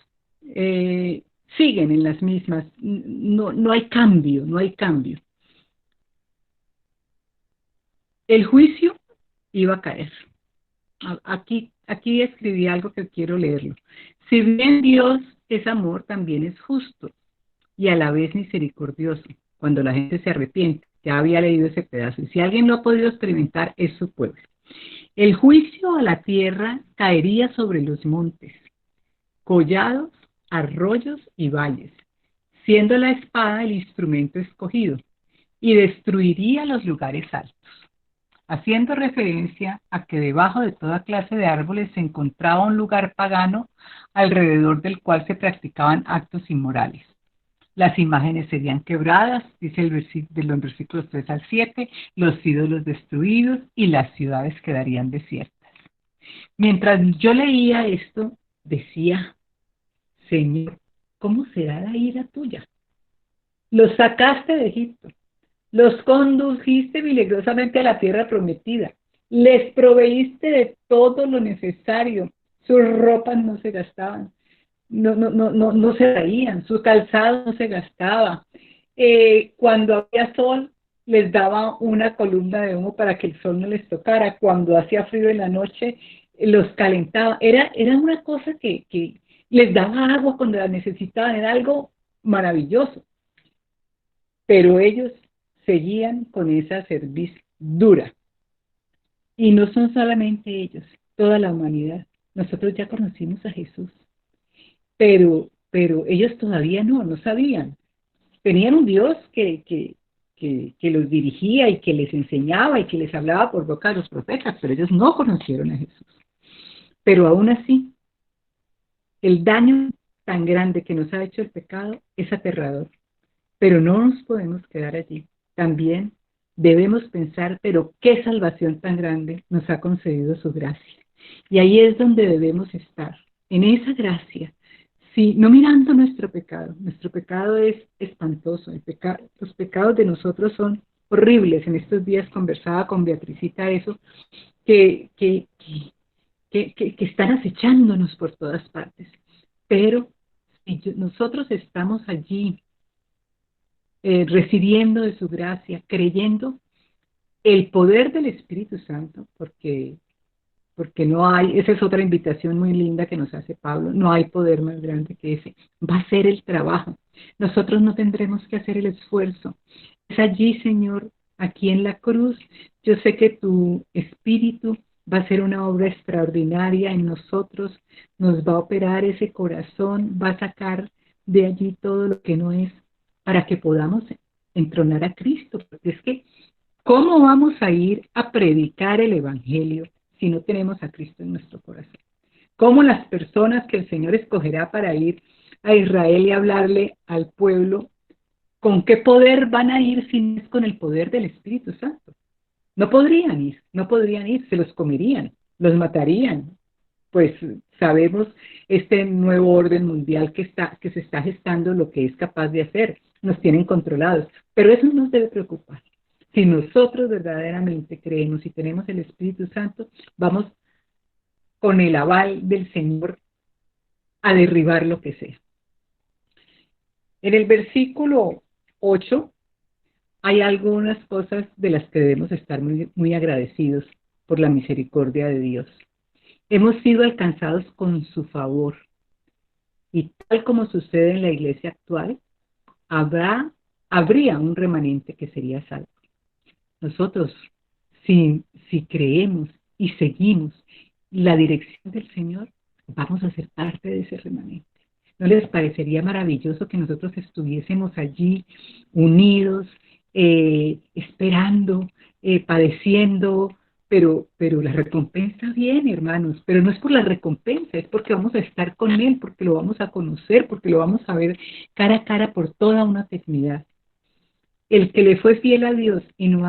Siguen en las mismas. No hay cambio, no hay cambio. El juicio iba a caer. Aquí escribí algo que quiero leerlo. Si bien Dios es amor, también es justo y a la vez misericordioso cuando la gente se arrepiente. Ya había leído ese pedazo. Y si alguien lo ha podido experimentar, es su pueblo. El juicio a la tierra caería sobre los montes, collados, arroyos y valles, siendo la espada el instrumento escogido, y destruiría los lugares altos, haciendo referencia a que debajo de toda clase de árboles se encontraba un lugar pagano alrededor del cual se practicaban actos inmorales. Las imágenes serían quebradas, dice de los versículos 3 al 7, los ídolos destruidos y las ciudades quedarían desiertas. Mientras yo leía esto, decía, Señor, ¿cómo será la ira tuya? Los sacaste de Egipto, los condujiste milagrosamente a la tierra prometida, les proveíste de todo lo necesario, sus ropas no se gastaban, no se raían, su calzado no se gastaba. Cuando había sol, les daba una columna de humo para que el sol no les tocara. Cuando hacía frío en la noche, los calentaba. Era una cosa que les daba agua cuando la necesitaban, era algo maravilloso. Pero ellos seguían con esa cerviz dura. Y no son solamente ellos, toda la humanidad. Nosotros ya conocimos a Jesús, pero ellos todavía no sabían. Tenían un Dios que los dirigía y que les enseñaba y que les hablaba por boca de los profetas, pero ellos no conocieron a Jesús. Pero aún así, el daño tan grande que nos ha hecho el pecado es aterrador. Pero no nos podemos quedar allí. También debemos pensar, pero qué salvación tan grande nos ha concedido su gracia. Y ahí es donde debemos estar, en esa gracia. Sí, no mirando nuestro pecado es espantoso, los pecados de nosotros son horribles. En estos días conversaba con Beatricita eso, que están acechándonos por todas partes. Pero si nosotros estamos allí, recibiendo de su gracia, creyendo el poder del Espíritu Santo, porque no hay, esa es otra invitación muy linda que nos hace Pablo, no hay poder más grande que ese, va a ser el trabajo, nosotros no tendremos que hacer el esfuerzo, es allí, Señor, aquí en la cruz, yo sé que tu Espíritu va a hacer una obra extraordinaria en nosotros, nos va a operar ese corazón, va a sacar de allí todo lo que no es, para que podamos entronar a Cristo, porque es que, ¿cómo vamos a ir a predicar el Evangelio si no tenemos a Cristo en nuestro corazón? ¿Cómo las personas que el Señor escogerá para ir a Israel y hablarle al pueblo, con qué poder van a ir si no es con el poder del Espíritu Santo? No podrían ir, se los comerían, los matarían. Pues sabemos este nuevo orden mundial que se está gestando, lo que es capaz de hacer, nos tienen controlados, pero eso no nos debe preocupar. Si nosotros verdaderamente creemos y tenemos el Espíritu Santo, vamos con el aval del Señor a derribar lo que sea. En el versículo 8 hay algunas cosas de las que debemos estar muy agradecidos por la misericordia de Dios. Hemos sido alcanzados con su favor y tal como sucede en la iglesia actual, habría un remanente que sería salvo. Nosotros, si creemos y seguimos la dirección del Señor, vamos a ser parte de ese remanente. ¿No les parecería maravilloso que nosotros estuviésemos allí unidos, esperando, padeciendo, pero la recompensa viene, hermanos, pero no es por la recompensa, es porque vamos a estar con Él, porque lo vamos a conocer, porque lo vamos a ver cara a cara por toda una eternidad. El que le fue fiel a Dios y no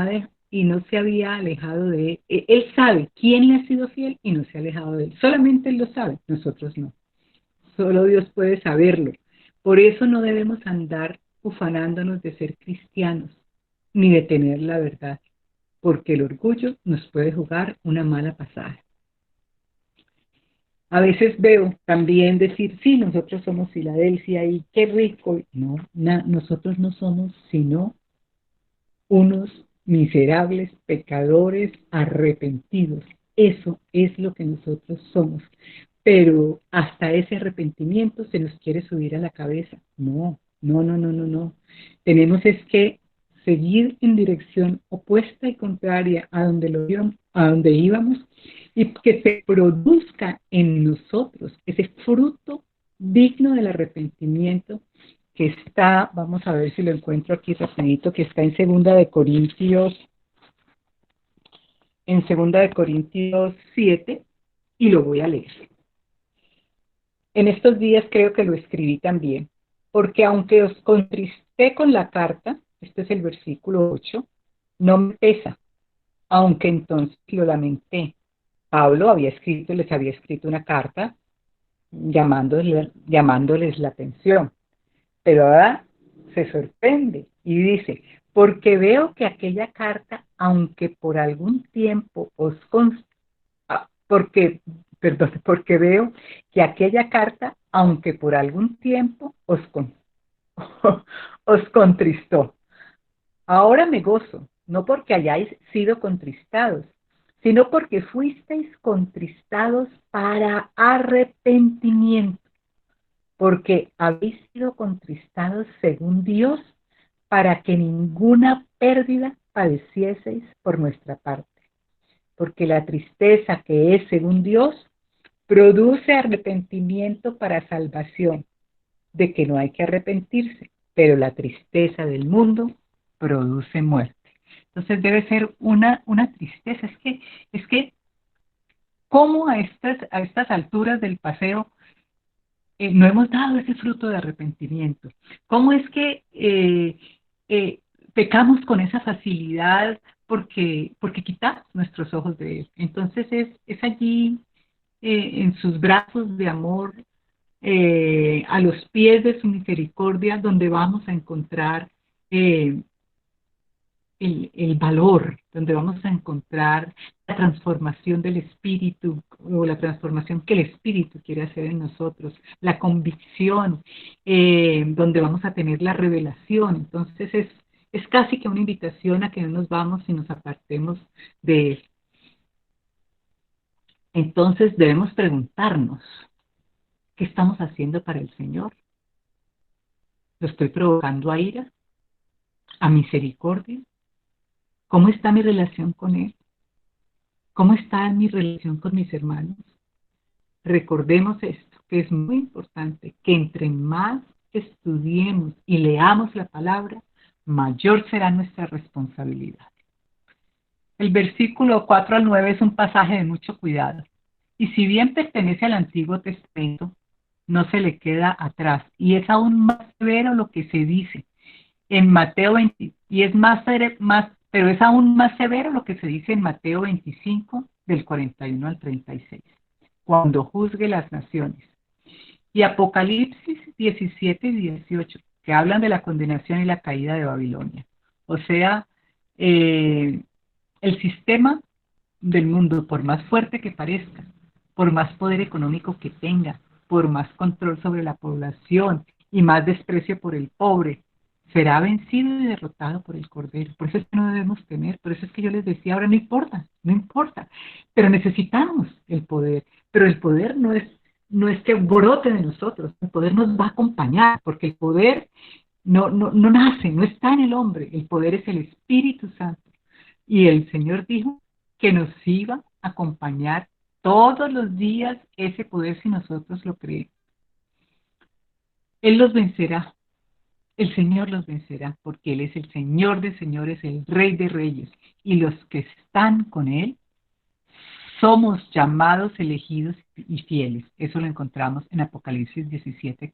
se había alejado de Él, Él sabe quién le ha sido fiel y no se ha alejado de Él. Solamente Él lo sabe, nosotros no. Solo Dios puede saberlo. Por eso no debemos andar ufanándonos de ser cristianos, ni de tener la verdad, porque el orgullo nos puede jugar una mala pasada. A veces veo también decir, sí, nosotros somos Filadelfia y qué rico. No, nosotros no somos sino unos miserables pecadores arrepentidos. Eso es lo que nosotros somos. Pero hasta ese arrepentimiento se nos quiere subir a la cabeza. No, no, no, no, no, no. Tenemos es que seguir en dirección opuesta y contraria a donde íbamos y que se produzca en nosotros ese fruto digno del arrepentimiento que está, vamos a ver si lo encuentro aquí rapidito, que está en Segunda de Corintios 7, y lo voy a leer. En estos días creo que lo escribí también, porque aunque os contristé con la carta, este es el versículo 8, no me pesa, aunque entonces lo lamenté. Pablo les había escrito una carta llamándoles la atención, pero ahora se sorprende y dice, porque veo que aquella carta, aunque por algún tiempo porque veo que aquella carta, aunque por algún tiempo os contristó. Ahora me gozo, no porque hayáis sido contristados, sino porque fuisteis contristados para arrepentimiento, porque habéis sido contristados según Dios, para que ninguna pérdida padecieseis por nuestra parte. Porque la tristeza que es según Dios produce arrepentimiento para salvación, de que no hay que arrepentirse, pero la tristeza del mundo produce muerte. Entonces debe ser una tristeza. Es que ¿cómo a estas alturas del paseo no hemos dado ese fruto de arrepentimiento? ¿Cómo es que eh, pecamos con esa facilidad porque quitamos nuestros ojos de Él? Entonces es allí en sus brazos de amor, a los pies de su misericordia, donde vamos a encontrar el valor, donde vamos a encontrar la transformación del espíritu o la transformación que el espíritu quiere hacer en nosotros, la convicción, donde vamos a tener la revelación. Entonces es casi que una invitación a que no nos vamos y nos apartemos de Él. Entonces debemos preguntarnos, ¿qué estamos haciendo para el Señor? ¿Lo estoy provocando a ira? ¿A misericordia? ¿Cómo está mi relación con Él? ¿Cómo está mi relación con mis hermanos? Recordemos esto, que es muy importante, que entre más estudiemos y leamos la palabra, mayor será nuestra responsabilidad. El versículo 4 al 9 es un pasaje de mucho cuidado. Y si bien pertenece al Antiguo Testamento, no se le queda atrás. Y es aún más severo lo que se dice en Mateo 20, y es pero es aún más severo lo que se dice en Mateo 25, del 41 al 36, cuando juzgue las naciones. Y Apocalipsis 17 y 18, que hablan de la condenación y la caída de Babilonia. O sea, el sistema del mundo, por más fuerte que parezca, por más poder económico que tenga, por más control sobre la población y más desprecio por el pobre, será vencido y derrotado por el Cordero. Por eso es que no debemos temer, por eso es que yo les decía, ahora no importa, no importa, pero necesitamos el poder, pero el poder no es que brote de nosotros, el poder nos va a acompañar, porque el poder no nace, no está en el hombre, el poder es el Espíritu Santo. Y el Señor dijo que nos iba a acompañar todos los días ese poder si nosotros lo creemos. Él los vencerá, el Señor los vencerá, porque Él es el Señor de señores, el Rey de reyes. Y los que están con Él somos llamados, elegidos y fieles. Eso lo encontramos en Apocalipsis 17,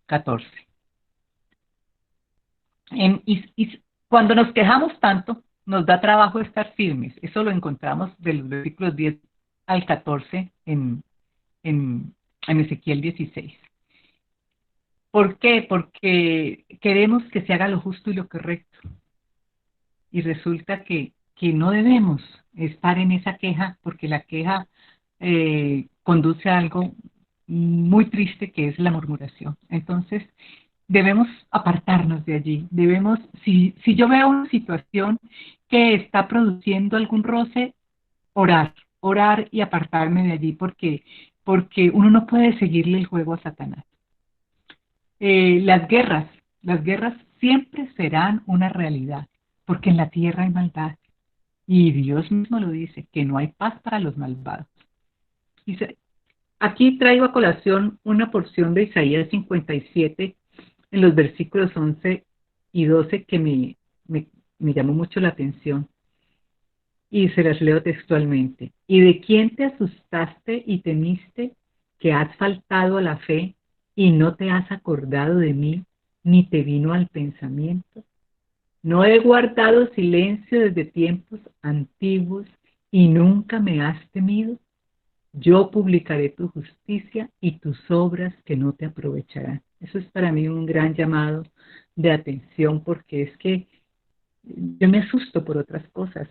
14. Y cuando nos quejamos tanto, nos da trabajo estar firmes. Eso lo encontramos de los versículos 10 al 14 en Ezequiel 16. ¿Por qué? Porque queremos que se haga lo justo y lo correcto. Y resulta que no debemos estar en esa queja, porque la queja conduce a algo muy triste, que es la murmuración. Entonces, debemos apartarnos de allí. Si yo veo una situación que está produciendo algún roce, orar y apartarme de allí, porque uno no puede seguirle el juego a Satanás. Las guerras siempre serán una realidad, porque en la tierra hay maldad. Y Dios mismo lo dice, que no hay paz para los malvados. Aquí traigo a colación una porción de Isaías 57, en los versículos 11 y 12, que me llamó mucho la atención. Y se las leo textualmente. ¿Y de quién te asustaste y temiste, que has faltado a la fe y no te has acordado de mí, ni te vino al pensamiento? ¿No he guardado silencio desde tiempos antiguos y nunca me has temido? Yo publicaré tu justicia y tus obras que no te aprovecharán. Eso es para mí un gran llamado de atención, porque es que yo me asusto por otras cosas.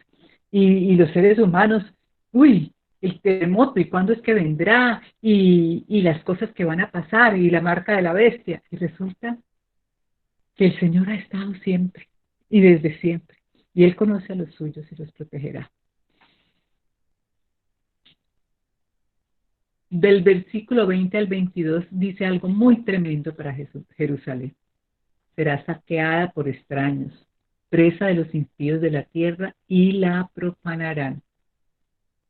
Y los seres humanos, uy, el terremoto, ¿y cuándo es que vendrá? Y las cosas que van a pasar, y la marca de la bestia. Y resulta que el Señor ha estado siempre, y desde siempre. Y Él conoce a los suyos y los protegerá. Del versículo 20 al 22 dice algo muy tremendo para Jerusalén. Será saqueada por extraños, presa de los impíos de la tierra, y la profanarán.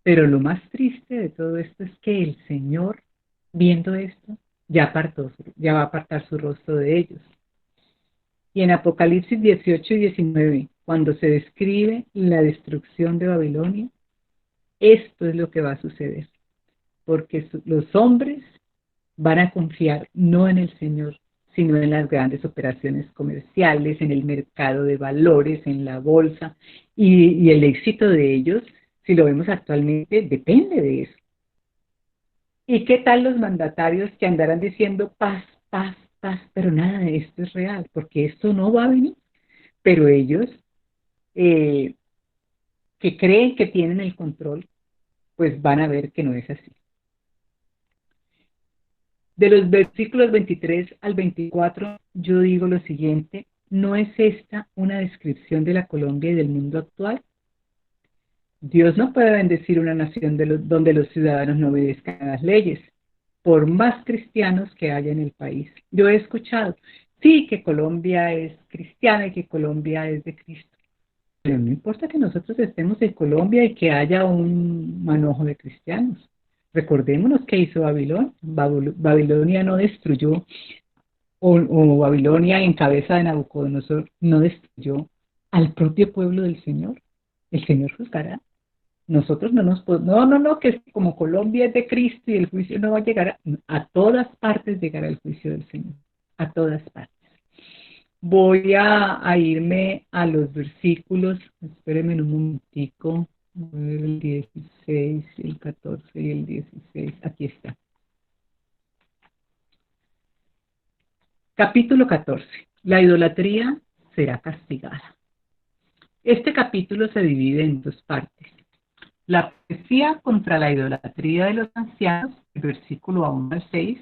Pero lo más triste de todo esto es que el Señor, viendo esto, ya va a apartar su rostro de ellos. Y en Apocalipsis 18 y 19, cuando se describe la destrucción de Babilonia, esto es lo que va a suceder. Porque los hombres van a confiar no en el Señor, sino en las grandes operaciones comerciales, en el mercado de valores, en la bolsa, y el éxito de ellos, si lo vemos actualmente, depende de eso. ¿Y qué tal los mandatarios que andarán diciendo paz, paz, paz? Pero nada de esto es real, porque esto no va a venir. Pero ellos, que creen que tienen el control, pues van a ver que no es así. De los versículos 23 al 24, yo digo lo siguiente: ¿no es esta una descripción de la Colombia y del mundo actual? Dios no puede bendecir una nación donde los ciudadanos no obedezcan a las leyes, por más cristianos que haya en el país. Yo he escuchado, sí, que Colombia es cristiana y que Colombia es de Cristo, pero no importa que nosotros estemos en Colombia y que haya un manojo de cristianos. Recordémonos que hizo Babilonia. Babilonia no destruyó o Babilonia en cabeza de Nabucodonosor no destruyó al propio pueblo del Señor. El Señor juzgará. Nosotros no nos podemos, no, que como Colombia es de Cristo y el juicio no va a llegar a todas partes llegará el juicio del Señor, a todas partes. Voy a irme a los versículos, espérenme un momentico, el 16, el 14 y el 16, aquí está. Capítulo 14. La idolatría será castigada. Este capítulo se divide en dos partes. La profecía contra la idolatría de los ancianos, el versículo 1 al 6,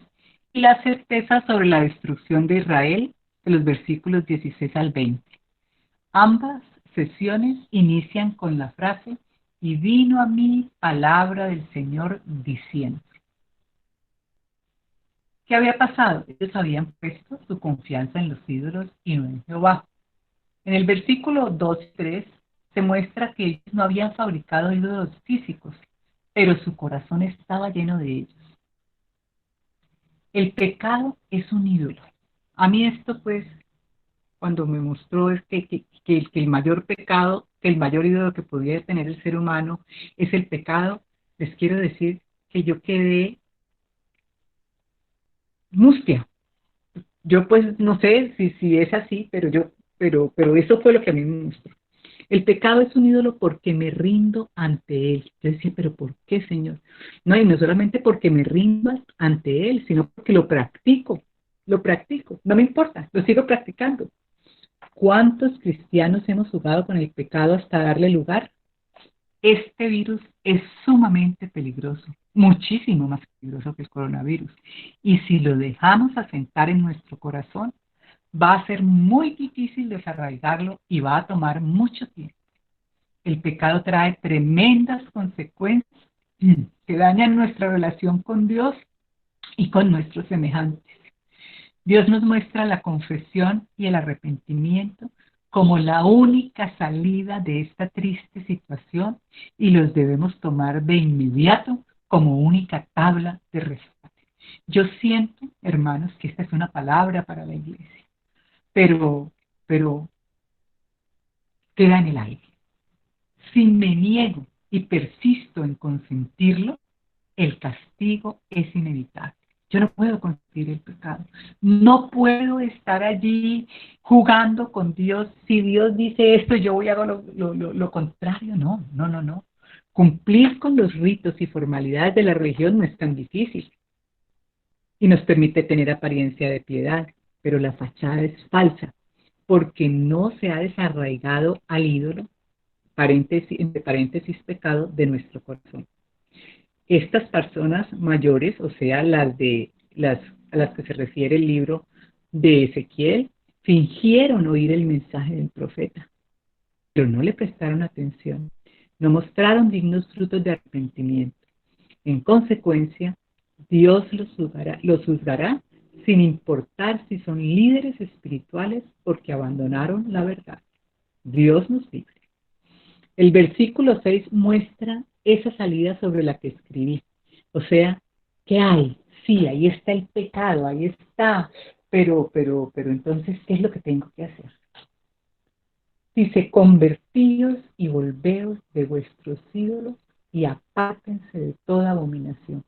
y la certeza sobre la destrucción de Israel, de los versículos 16 al 20. Ambas sesiones inician con la frase, y vino a mí palabra del Señor diciendo. ¿Qué había pasado? Ellos habían puesto su confianza en los ídolos y no en Jehová. En el versículo 2 y 3 se muestra que ellos no habían fabricado ídolos físicos, pero su corazón estaba lleno de ellos. El pecado es un ídolo. A mí esto, pues, cuando me mostró es que el mayor pecado, que el mayor ídolo que podía tener el ser humano es el pecado, les quiero decir que yo quedé mustia. Yo pues no sé si es así, pero eso fue lo que a mí me mostró. El pecado es un ídolo porque me rindo ante él. Yo decía, pero ¿por qué, Señor? No, y no solamente porque me rindo ante él, sino porque lo practico, no me importa, lo sigo practicando. ¿Cuántos cristianos hemos jugado con el pecado hasta darle lugar? Este virus es sumamente peligroso, muchísimo más peligroso que el coronavirus. Y si lo dejamos asentar en nuestro corazón, va a ser muy difícil desarraigarlo y va a tomar mucho tiempo. El pecado trae tremendas consecuencias que dañan nuestra relación con Dios y con nuestros semejantes. Dios nos muestra la confesión y el arrepentimiento como la única salida de esta triste situación y los debemos tomar de inmediato como única tabla de rescate. Yo siento, hermanos, que esta es una palabra para la iglesia, pero queda en el aire. Si me niego y persisto en consentirlo, el castigo es inevitable. Yo no puedo consentir el pecado. No puedo estar allí jugando con Dios. Si Dios dice esto, yo voy a hacer lo contrario. No. Cumplir con los ritos y formalidades de la religión no es tan difícil y nos permite tener apariencia de piedad, pero la fachada es falsa porque no se ha desarraigado al ídolo, entre paréntesis pecado, de nuestro corazón. Estas personas mayores, o sea, a las que se refiere el libro de Ezequiel, fingieron oír el mensaje del profeta, pero no le prestaron atención, no mostraron dignos frutos de arrepentimiento. En consecuencia, Dios los juzgará sin importar si son líderes espirituales porque abandonaron la verdad. Dios nos libre. El versículo 6 muestra esa salida sobre la que escribí. O sea, ¿qué hay? Sí, ahí está el pecado, ahí está. Pero entonces, ¿qué es lo que tengo que hacer? Dice, convertíos y volveos de vuestros ídolos y apártense de toda abominación.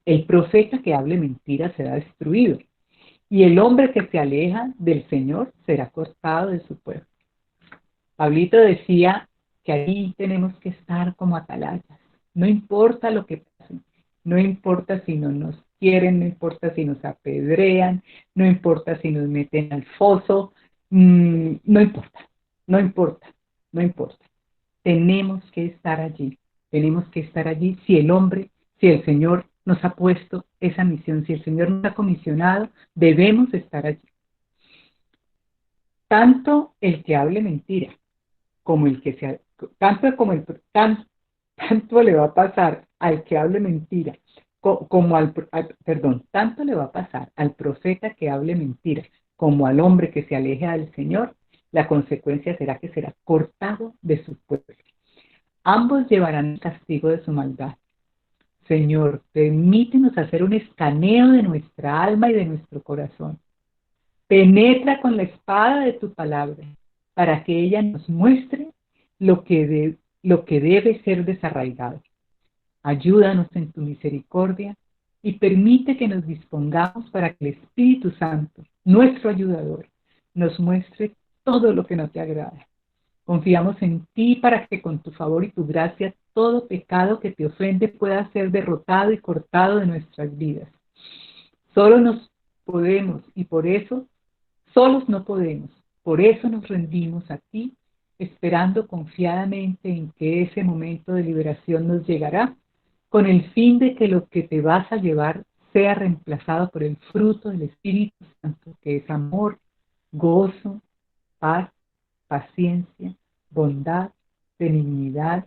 El profeta que hable mentira será destruido, y el hombre que se aleja del Señor será cortado de su pueblo. Pablito decía que ahí tenemos que estar como atalayas. No importa lo que pase, no importa si no nos quieren, no importa si nos apedrean, no importa si nos meten al foso, no importa. Tenemos que estar allí si el Señor nos ha puesto esa misión, si el Señor nos ha comisionado, debemos estar allí. Tanto el que hable mentira como el que sea, tanto le va a pasar al que hable mentira, tanto le va a pasar al profeta que hable mentira, como al hombre que se aleja del Señor, la consecuencia será que será cortado de su pueblo. Ambos llevarán el castigo de su maldad. Señor, permítenos hacer un escaneo de nuestra alma y de nuestro corazón. Penetra con la espada de tu palabra para que ella nos muestre lo que debe ser desarraigado. Ayúdanos en tu misericordia y permite que nos dispongamos para que el Espíritu Santo, nuestro ayudador, nos muestre todo lo que no te agrada. Confiamos en ti para que con tu favor y tu gracia todo pecado que te ofende pueda ser derrotado y cortado de nuestras vidas. Solo nos podemos y por eso, solos no podemos. Por eso nos rendimos a ti, esperando confiadamente en que ese momento de liberación nos llegará, con el fin de que lo que te vas a llevar sea reemplazado por el fruto del Espíritu Santo, que es amor, gozo, paz, paciencia, bondad, benignidad,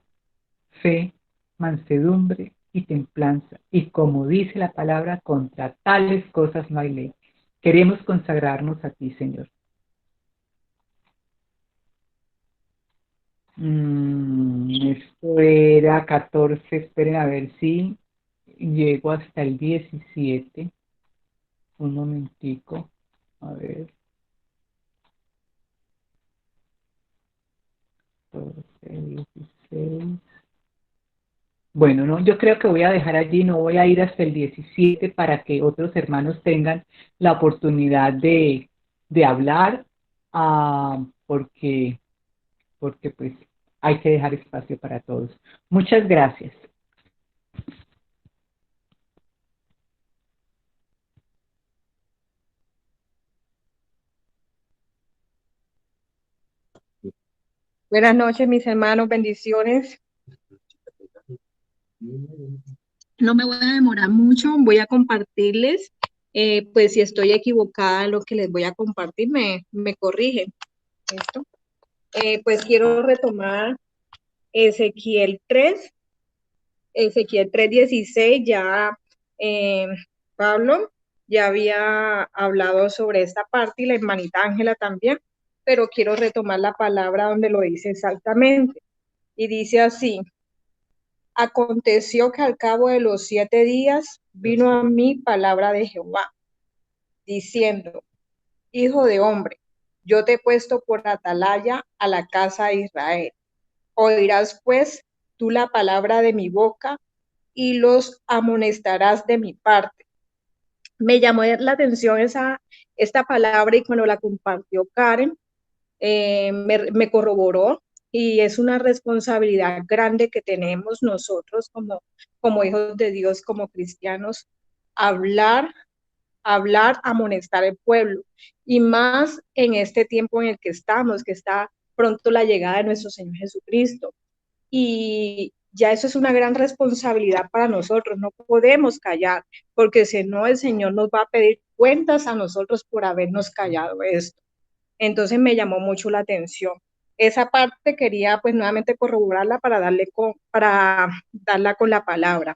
fe, mansedumbre y templanza. Y como dice la palabra, contra tales cosas no hay ley. Queremos consagrarnos a ti, Señor. Esto era 14, esperen a ver si llego hasta el 17. Un momentico, a ver. 14, 16. Bueno, no, yo creo que voy a dejar allí, no voy a ir hasta el 17 para que otros hermanos tengan la oportunidad de hablar, porque, porque pues hay que dejar espacio para todos. Muchas gracias. Buenas noches, mis hermanos, bendiciones. No me voy a demorar mucho, voy a compartirles, pues si estoy equivocada en lo que les voy a compartir, me corrigen. ¿Listo? Pues quiero retomar Ezequiel 3:16, ya Pablo ya había hablado sobre esta parte y la hermanita Ángela también, pero quiero retomar la palabra donde lo dice exactamente. Y dice así: aconteció que al cabo de los 7 días vino a mí palabra de Jehová, diciendo: hijo de hombre, yo te he puesto por atalaya a la casa de Israel. Oirás pues tú la palabra de mi boca y los amonestarás de mi parte. Me llamó la atención esta palabra, y cuando la compartió Karen, me corroboró, y es una responsabilidad grande que tenemos nosotros como hijos de Dios, como cristianos, hablar, amonestar al pueblo, y más en este tiempo en el que estamos, que está pronto la llegada de nuestro Señor Jesucristo. Y ya eso es una gran responsabilidad para nosotros, no podemos callar, porque si no, el Señor nos va a pedir cuentas a nosotros por habernos callado esto. Entonces me llamó mucho la atención. Esa parte quería pues nuevamente corroborarla para darla con la palabra.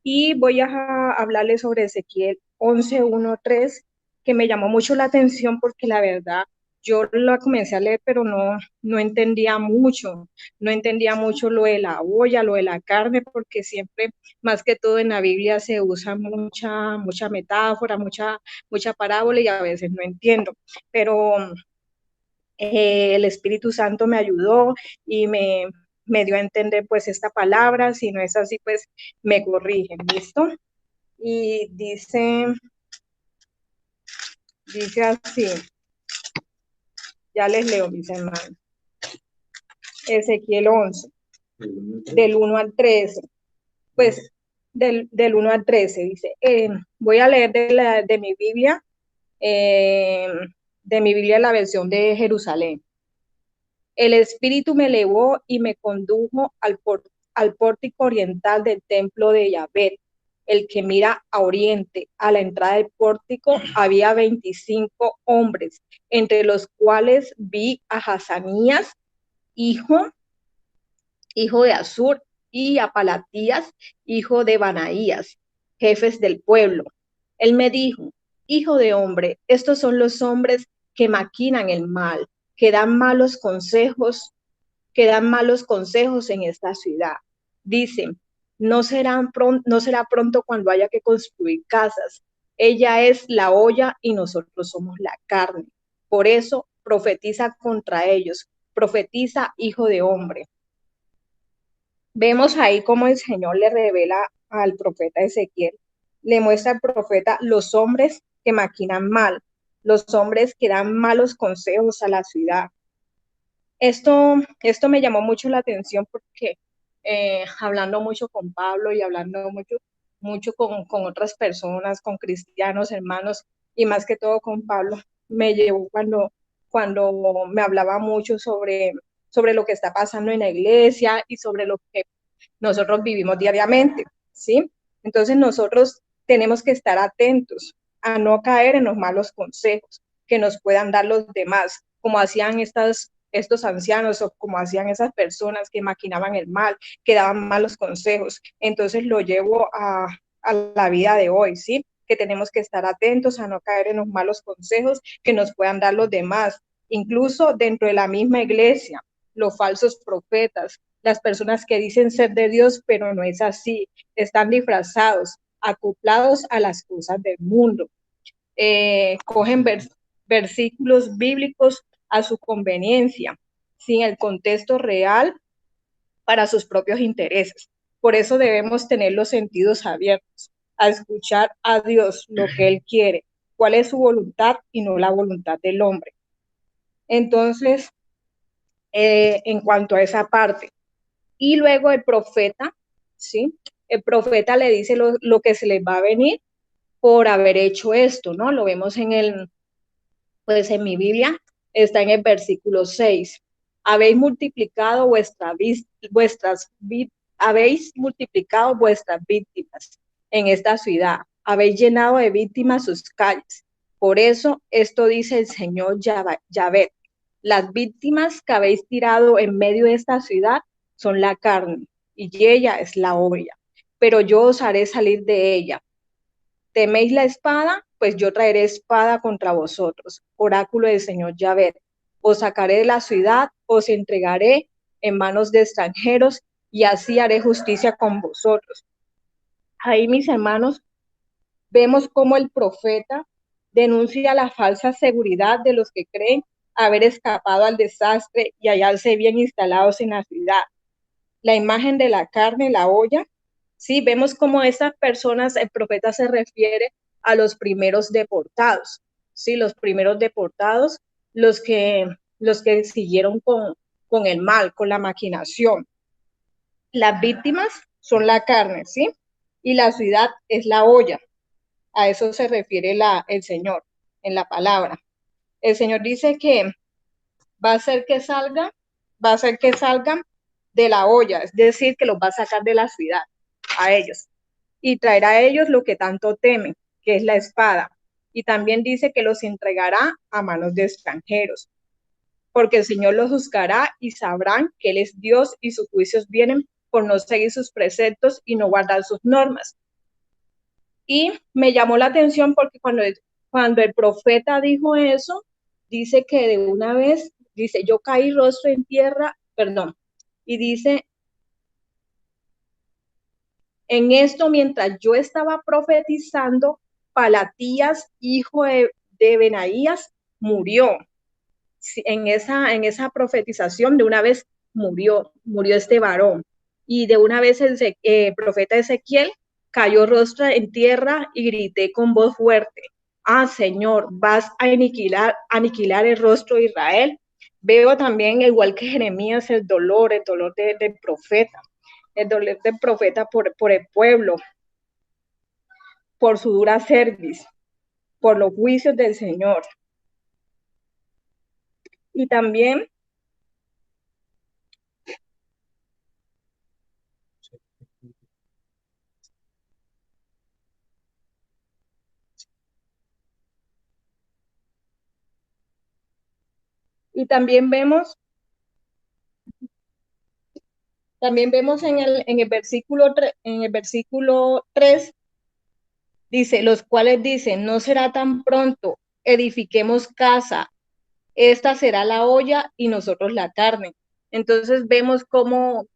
Y voy a hablarles sobre Ezequiel 11:1-3, que me llamó mucho la atención porque la verdad yo la comencé a leer, pero no entendía mucho, lo de la olla, lo de la carne, porque siempre, más que todo en la Biblia, se usa mucha metáfora, mucha parábola, y a veces no entiendo, pero el Espíritu Santo me ayudó y me dio a entender pues esta palabra. Si no es así, pues me corrigen, ¿listo? Y dice así, ya les leo, mis hermanos. Ezequiel 11, del 1 al 13, pues del 1 al 13 dice, voy a leer de mi Biblia, la versión de Jerusalén. El Espíritu me elevó y me condujo al pórtico oriental del templo de Yahvé, el que mira a oriente. A la entrada del pórtico había 25 hombres, entre los cuales vi a Hazanías, hijo de Azur, y a Palatías, hijo de Banaías, jefes del pueblo. Él me dijo: hijo de hombre, estos son los hombres que maquinan el mal, que dan malos consejos en esta ciudad. Dicen: no será pronto cuando haya que construir casas. Ella es la olla y nosotros somos la carne. Por eso profetiza contra ellos, profetiza, hijo de hombre. Vemos ahí cómo el Señor le revela al profeta Ezequiel, le muestra al profeta los hombres que maquinan mal, los hombres que dan malos consejos a la ciudad. Esto me llamó mucho la atención porque hablando mucho con Pablo y hablando mucho con otras personas, con cristianos, hermanos, y más que todo con Pablo, me llevó cuando me hablaba mucho sobre lo que está pasando en la iglesia y sobre lo que nosotros vivimos diariamente, ¿sí? Entonces nosotros tenemos que estar atentos a no caer en los malos consejos que nos puedan dar los demás, como hacían estos ancianos o como hacían esas personas que maquinaban el mal, que daban malos consejos. Entonces lo llevo a la vida de hoy, ¿sí? Que tenemos que estar atentos a no caer en los malos consejos que nos puedan dar los demás, incluso dentro de la misma iglesia, los falsos profetas, las personas que dicen ser de Dios, pero no es así, están disfrazados, acoplados a las cosas del mundo. Cogen versículos bíblicos a su conveniencia, sin el contexto real para sus propios intereses. Por eso debemos tener los sentidos abiertos a escuchar a Dios lo que Él quiere, cuál es su voluntad y no la voluntad del hombre. Entonces, en cuanto a esa parte. Y luego el profeta, ¿sí? El profeta le dice lo que se les va a venir por haber hecho esto, ¿no? Lo vemos pues en mi Biblia, está en el versículo 6. Habéis multiplicado habéis multiplicado vuestras víctimas en esta ciudad, habéis llenado de víctimas sus calles. Por eso esto dice el Señor Yahvé. Las víctimas que habéis tirado en medio de esta ciudad son la carne, y ella es la olla. Pero yo os haré salir de ella. ¿Teméis la espada? Pues yo traeré espada contra vosotros. Oráculo del Señor Yahvé. Os sacaré de la ciudad, os entregaré en manos de extranjeros, y así haré justicia con vosotros. Ahí, mis hermanos, vemos cómo el profeta denuncia la falsa seguridad de los que creen haber escapado al desastre y hallarse bien instalados en la ciudad. La imagen de la carne, la olla, sí, vemos cómo esas personas, el profeta se refiere a los primeros deportados, sí, los primeros deportados, los que siguieron con el mal, con la maquinación. Las víctimas son la carne, sí, y la ciudad es la olla. A eso se refiere el Señor en la palabra. El Señor dice que va a hacer que salgan de la olla, es decir, que los va a sacar de la ciudad a ellos y traerá a ellos lo que tanto temen, que es la espada. Y también dice que los entregará a manos de extranjeros, porque el Señor los juzgará y sabrán que Él es Dios y sus juicios vienen por no seguir sus preceptos y no guardar sus normas. Y me llamó la atención porque cuando el profeta dijo eso, dice que de una vez, dice, yo caí rostro en tierra, perdón, y dice, en esto mientras yo estaba profetizando, Palatías, hijo de Benaías, murió. En esa profetización de una vez murió este varón. Y de una vez el profeta Ezequiel cayó rostro en tierra y grité con voz fuerte, ah, Señor, vas a aniquilar el rostro de Israel. Veo también, igual que Jeremías, el dolor del profeta, el dolor del profeta por el pueblo, por su dura cerviz, por los juicios del Señor. Y también vemos en el versículo 3, dice, los cuales dicen, no será tan pronto, edifiquemos casa, esta será la olla y nosotros la carne. Entonces vemos cómo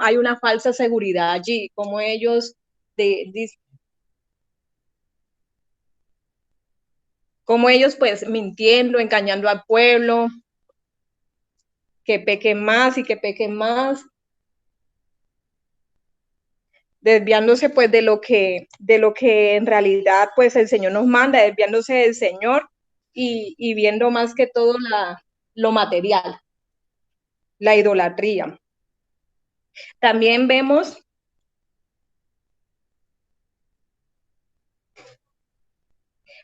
hay una falsa seguridad allí, cómo ellos como ellos pues mintiendo, engañando al pueblo, que pequen más y que pequen más, desviándose pues de lo que en realidad pues el Señor nos manda, desviándose del Señor y viendo más que todo lo material, la idolatría. También vemos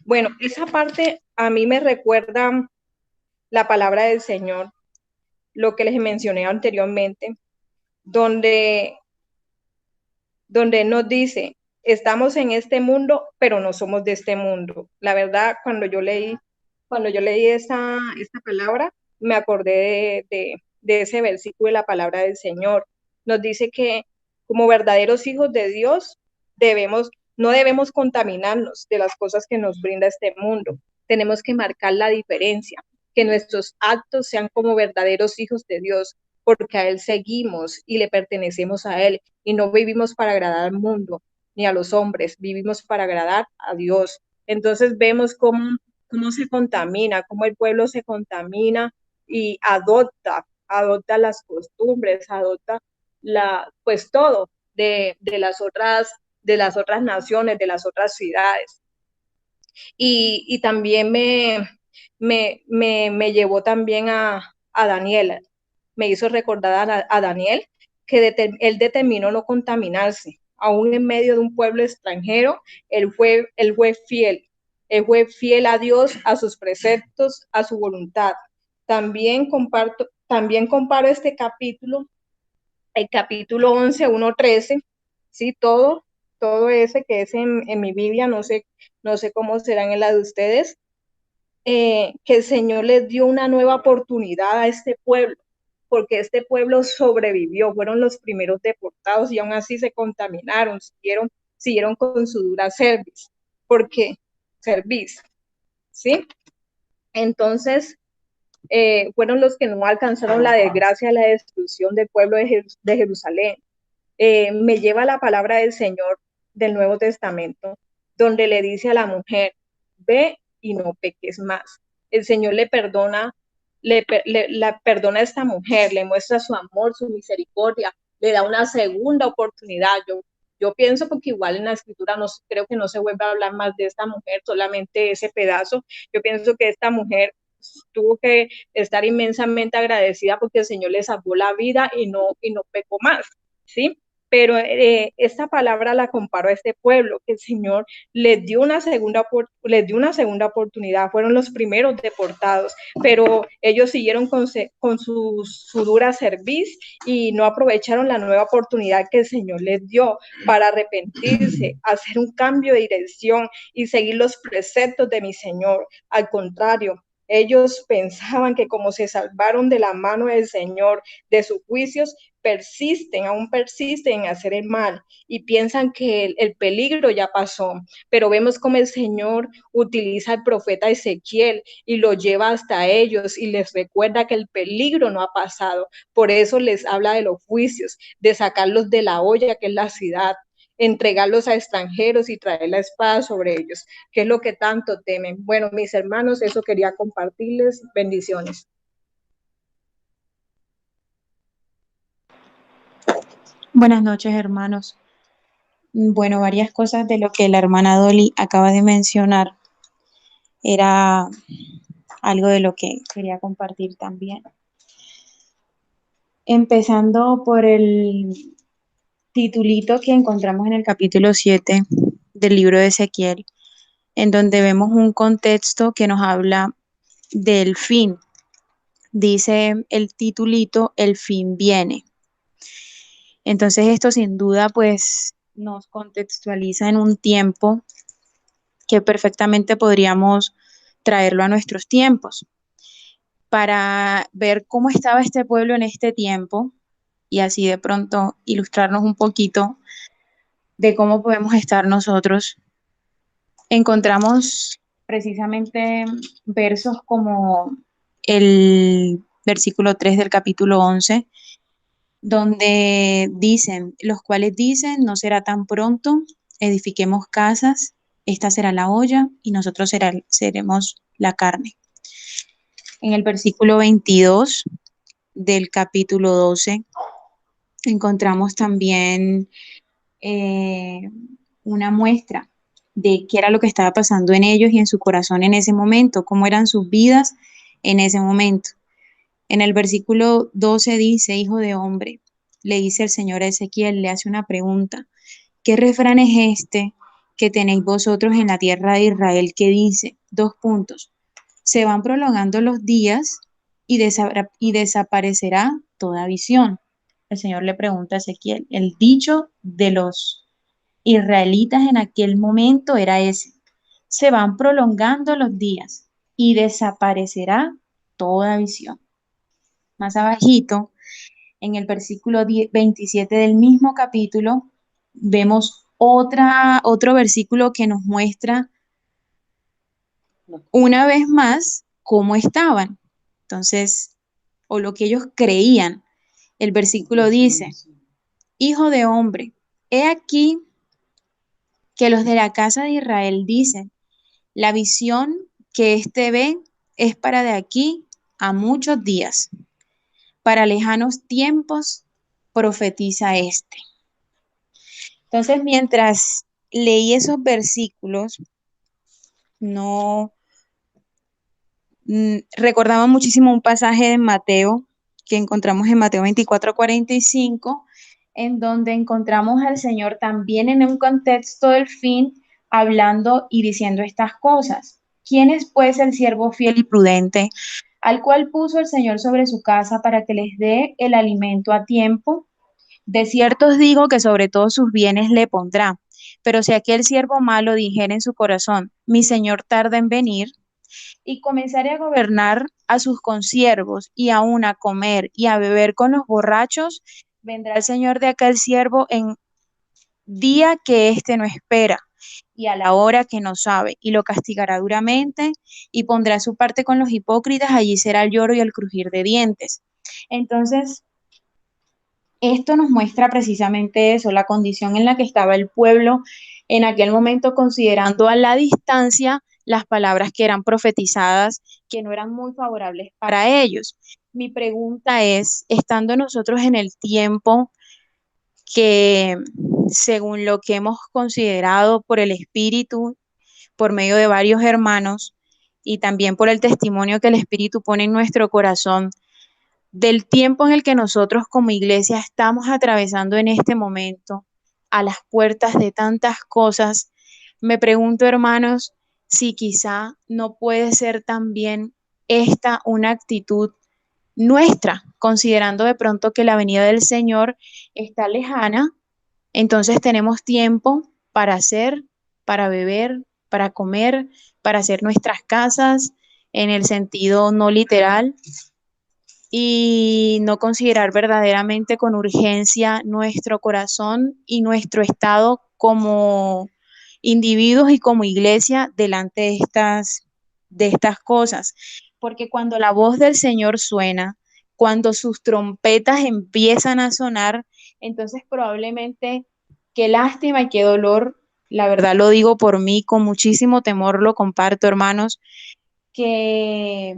bueno, esa parte a mí me recuerda la palabra del Señor, lo que les mencioné anteriormente, donde nos dice, estamos en este mundo, pero no somos de este mundo. La verdad, cuando yo leí esta palabra, me acordé de ese versículo de la palabra del Señor. Nos dice que como verdaderos hijos de Dios no debemos contaminarnos de las cosas que nos brinda este mundo. Tenemos que marcar la diferencia, que nuestros actos sean como verdaderos hijos de Dios, porque a Él seguimos y le pertenecemos a Él y no vivimos para agradar al mundo ni a los hombres, vivimos para agradar a Dios. Entonces vemos cómo se contamina, cómo el pueblo se contamina y adopta las costumbres, adopta pues todo de las otras naciones, de las otras ciudades. Y también me llevó también a Daniel, me hizo recordar a Daniel que él determinó no contaminarse, aún en medio de un pueblo extranjero, él fue fiel a Dios, a sus preceptos, a su voluntad. También comparo este capítulo, el capítulo 11, 1:13, ¿sí? Todo ese que es en mi Biblia, no sé cómo serán en la de ustedes, que el Señor les dio una nueva oportunidad a este pueblo, porque este pueblo sobrevivió, fueron los primeros deportados y aún así se contaminaron, siguieron con su dura cerviz, porque cerviz, ¿sí? Entonces, fueron los que no alcanzaron la desgracia, la destrucción del pueblo de Jerusalén. Me lleva la palabra del Señor del Nuevo Testamento, donde le dice a la mujer, ve y no peques más. El Señor le perdona a esta mujer, le muestra su amor, su misericordia, le da una segunda oportunidad. Yo pienso porque igual en la escritura creo que no se vuelve a hablar más de esta mujer, solamente ese pedazo. Yo pienso que esta mujer tuvo que estar inmensamente agradecida porque el Señor le salvó la vida y no pecó más, ¿sí? Pero esta palabra la comparo a este pueblo, que el Señor les dio una segunda oportunidad, fueron los primeros deportados, pero ellos siguieron con su dura cerviz y no aprovecharon la nueva oportunidad que el Señor les dio para arrepentirse, hacer un cambio de dirección y seguir los preceptos de mi Señor. Al contrario, ellos pensaban que como se salvaron de la mano del Señor, de sus juicios, aún persisten en hacer el mal y piensan que el peligro ya pasó. Pero vemos como el Señor utiliza al profeta Ezequiel y lo lleva hasta ellos y les recuerda que el peligro no ha pasado. Por eso les habla de los juicios, de sacarlos de la olla que es la ciudad, entregarlos a extranjeros y traer la espada sobre ellos, que es lo que tanto temen. Bueno, mis hermanos, eso quería compartirles. Bendiciones. Buenas noches, hermanos. Bueno, varias cosas de lo que la hermana Dolly acaba de mencionar era algo de lo que quería compartir también. Empezando por el titulito que encontramos en el capítulo 7 del libro de Ezequiel, en donde vemos un contexto que nos habla del fin. Dice el titulito, el fin viene. Entonces esto sin duda pues nos contextualiza en un tiempo que perfectamente podríamos traerlo a nuestros tiempos para ver cómo estaba este pueblo en este tiempo y así de pronto ilustrarnos un poquito de cómo podemos estar nosotros. Encontramos precisamente versos como el versículo 3 del capítulo 11, donde dicen, los cuales dicen, no será tan pronto, edifiquemos casas, esta será la olla y nosotros seremos la carne. En el versículo 22 del capítulo 12 encontramos también eh, una muestra de qué era lo que estaba pasando en ellos y en su corazón en ese momento, cómo eran sus vidas en ese momento. En el versículo 12 dice, hijo de hombre, le dice el Señor a Ezequiel, le hace una pregunta, ¿qué refrán es este que tenéis vosotros en la tierra de Israel que dice, dos puntos, se van prolongando los días y desaparecerá toda visión? El Señor le pregunta a Ezequiel, el dicho de los israelitas en aquel momento era ese, se van prolongando los días y desaparecerá toda visión. Más abajito, en el versículo 27 del mismo capítulo, vemos otro versículo que nos muestra una vez más cómo estaban. Entonces, o lo que ellos creían. El versículo dice, hijo de hombre, he aquí que los de la casa de Israel dicen, la visión que éste ve es para de aquí a muchos días, para lejanos tiempos profetiza este. Entonces, mientras leí esos versículos, no recordaba muchísimo un pasaje de Mateo que encontramos en Mateo 24:45, en donde encontramos al Señor también en un contexto del fin, hablando y diciendo estas cosas. ¿Quién es pues el siervo fiel y prudente, al cual puso el Señor sobre su casa para que les dé el alimento a tiempo? De cierto os digo que sobre todos sus bienes le pondrá. Pero si aquel siervo malo dijera en su corazón, mi Señor tarda en venir, y comenzaré a gobernar a sus consiervos y aún a comer y a beber con los borrachos, vendrá el Señor de aquel siervo en día que éste no espera y a la hora que no sabe, y lo castigará duramente y pondrá su parte con los hipócritas, allí será el lloro y el crujir de dientes. Entonces, esto nos muestra precisamente eso, la condición en la que estaba el pueblo en aquel momento, considerando a la distancia las palabras que eran profetizadas, que no eran muy favorables para ellos. Mi pregunta es, estando nosotros en el tiempo que, según lo que hemos considerado por el Espíritu, por medio de varios hermanos, y también por el testimonio que el Espíritu pone en nuestro corazón, del tiempo en el que nosotros como iglesia estamos atravesando en este momento, a las puertas de tantas cosas, me pregunto, hermanos, si quizá no puede ser también esta una actitud nuestra, considerando de pronto que la venida del Señor está lejana, entonces tenemos tiempo para hacer, para beber, para comer, para hacer nuestras casas en el sentido no literal, y no considerar verdaderamente con urgencia nuestro corazón y nuestro estado como individuos y como iglesia delante de estas cosas. Porque cuando la voz del Señor suena, cuando sus trompetas empiezan a sonar, entonces probablemente qué lástima y qué dolor, la verdad lo digo por mí, con muchísimo temor lo comparto, hermanos, que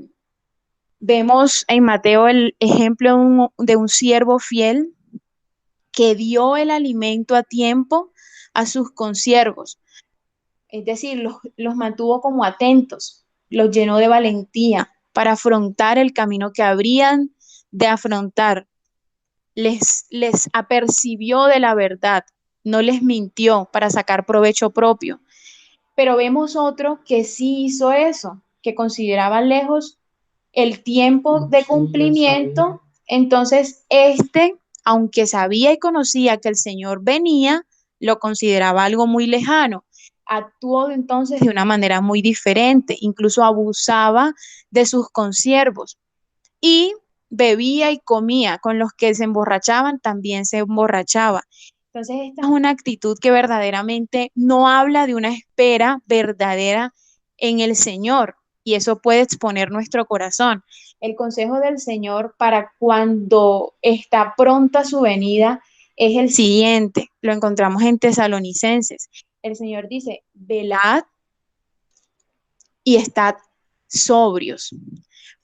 vemos en Mateo el ejemplo de un siervo fiel que dio el alimento a tiempo a sus consiervos, es decir, los mantuvo como atentos, los llenó de valentía para afrontar el camino que habrían de afrontar, les apercibió de la verdad, no les mintió para sacar provecho propio. Pero vemos otro que sí hizo eso, que consideraba lejos el tiempo de cumplimiento, entonces aunque sabía y conocía que el Señor venía, lo consideraba algo muy lejano. Actuó entonces de una manera muy diferente, incluso abusaba de sus consiervos y bebía y comía, con los que se emborrachaban también se emborrachaba. Entonces, esta es una actitud que verdaderamente no habla de una espera verdadera en el Señor. y eso puede exponer nuestro corazón. El consejo del Señor para cuando está pronta su venida es el siguiente, lo encontramos en Tesalonicenses. El Señor dice, velad y estad sobrios,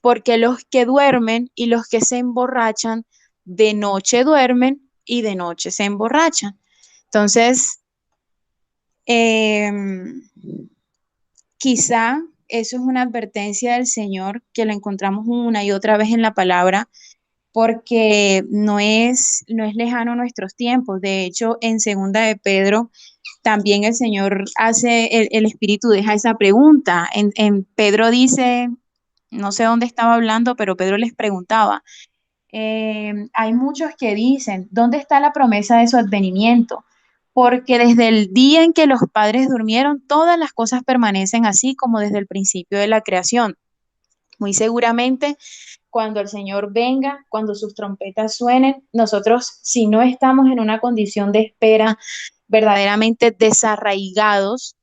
porque los que duermen y los que se emborrachan, de noche duermen y de noche se emborrachan. Entonces, eh, quizá eso es una advertencia del Señor que lo encontramos una y otra vez en la palabra, porque no es lejano a nuestros tiempos. De hecho, en segunda de Pedro, también el Señor hace, el Espíritu deja esa pregunta. En Pedro dice, no sé dónde estaba hablando, pero Pedro les preguntaba, hay muchos que dicen, ¿dónde está la promesa de su advenimiento? Porque desde el día en que los padres durmieron, todas las cosas permanecen así como desde el principio de la creación. Muy seguramente, cuando el Señor venga, cuando sus trompetas suenen, nosotros, si no estamos en una condición de espera verdaderamente desarraigados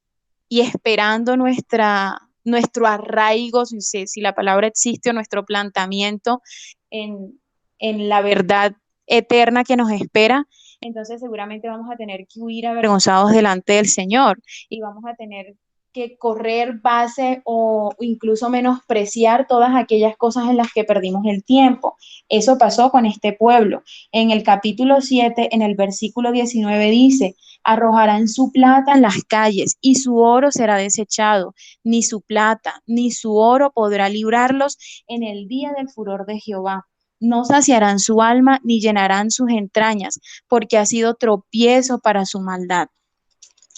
y esperando nuestro arraigo, si la palabra existe, o nuestro plantamiento en, en la verdad eterna que nos espera, entonces seguramente vamos a tener que huir avergonzados delante del Señor y vamos a tener que correr base o incluso menospreciar todas aquellas cosas en las que perdimos el tiempo. Eso pasó con este pueblo. En el capítulo 7, en el versículo 19 dice, arrojarán su plata en las calles y su oro será desechado, ni su plata ni su oro podrá librarlos en el día del furor de Jehová. No saciarán su alma ni llenarán sus entrañas, porque ha sido tropiezo para su maldad.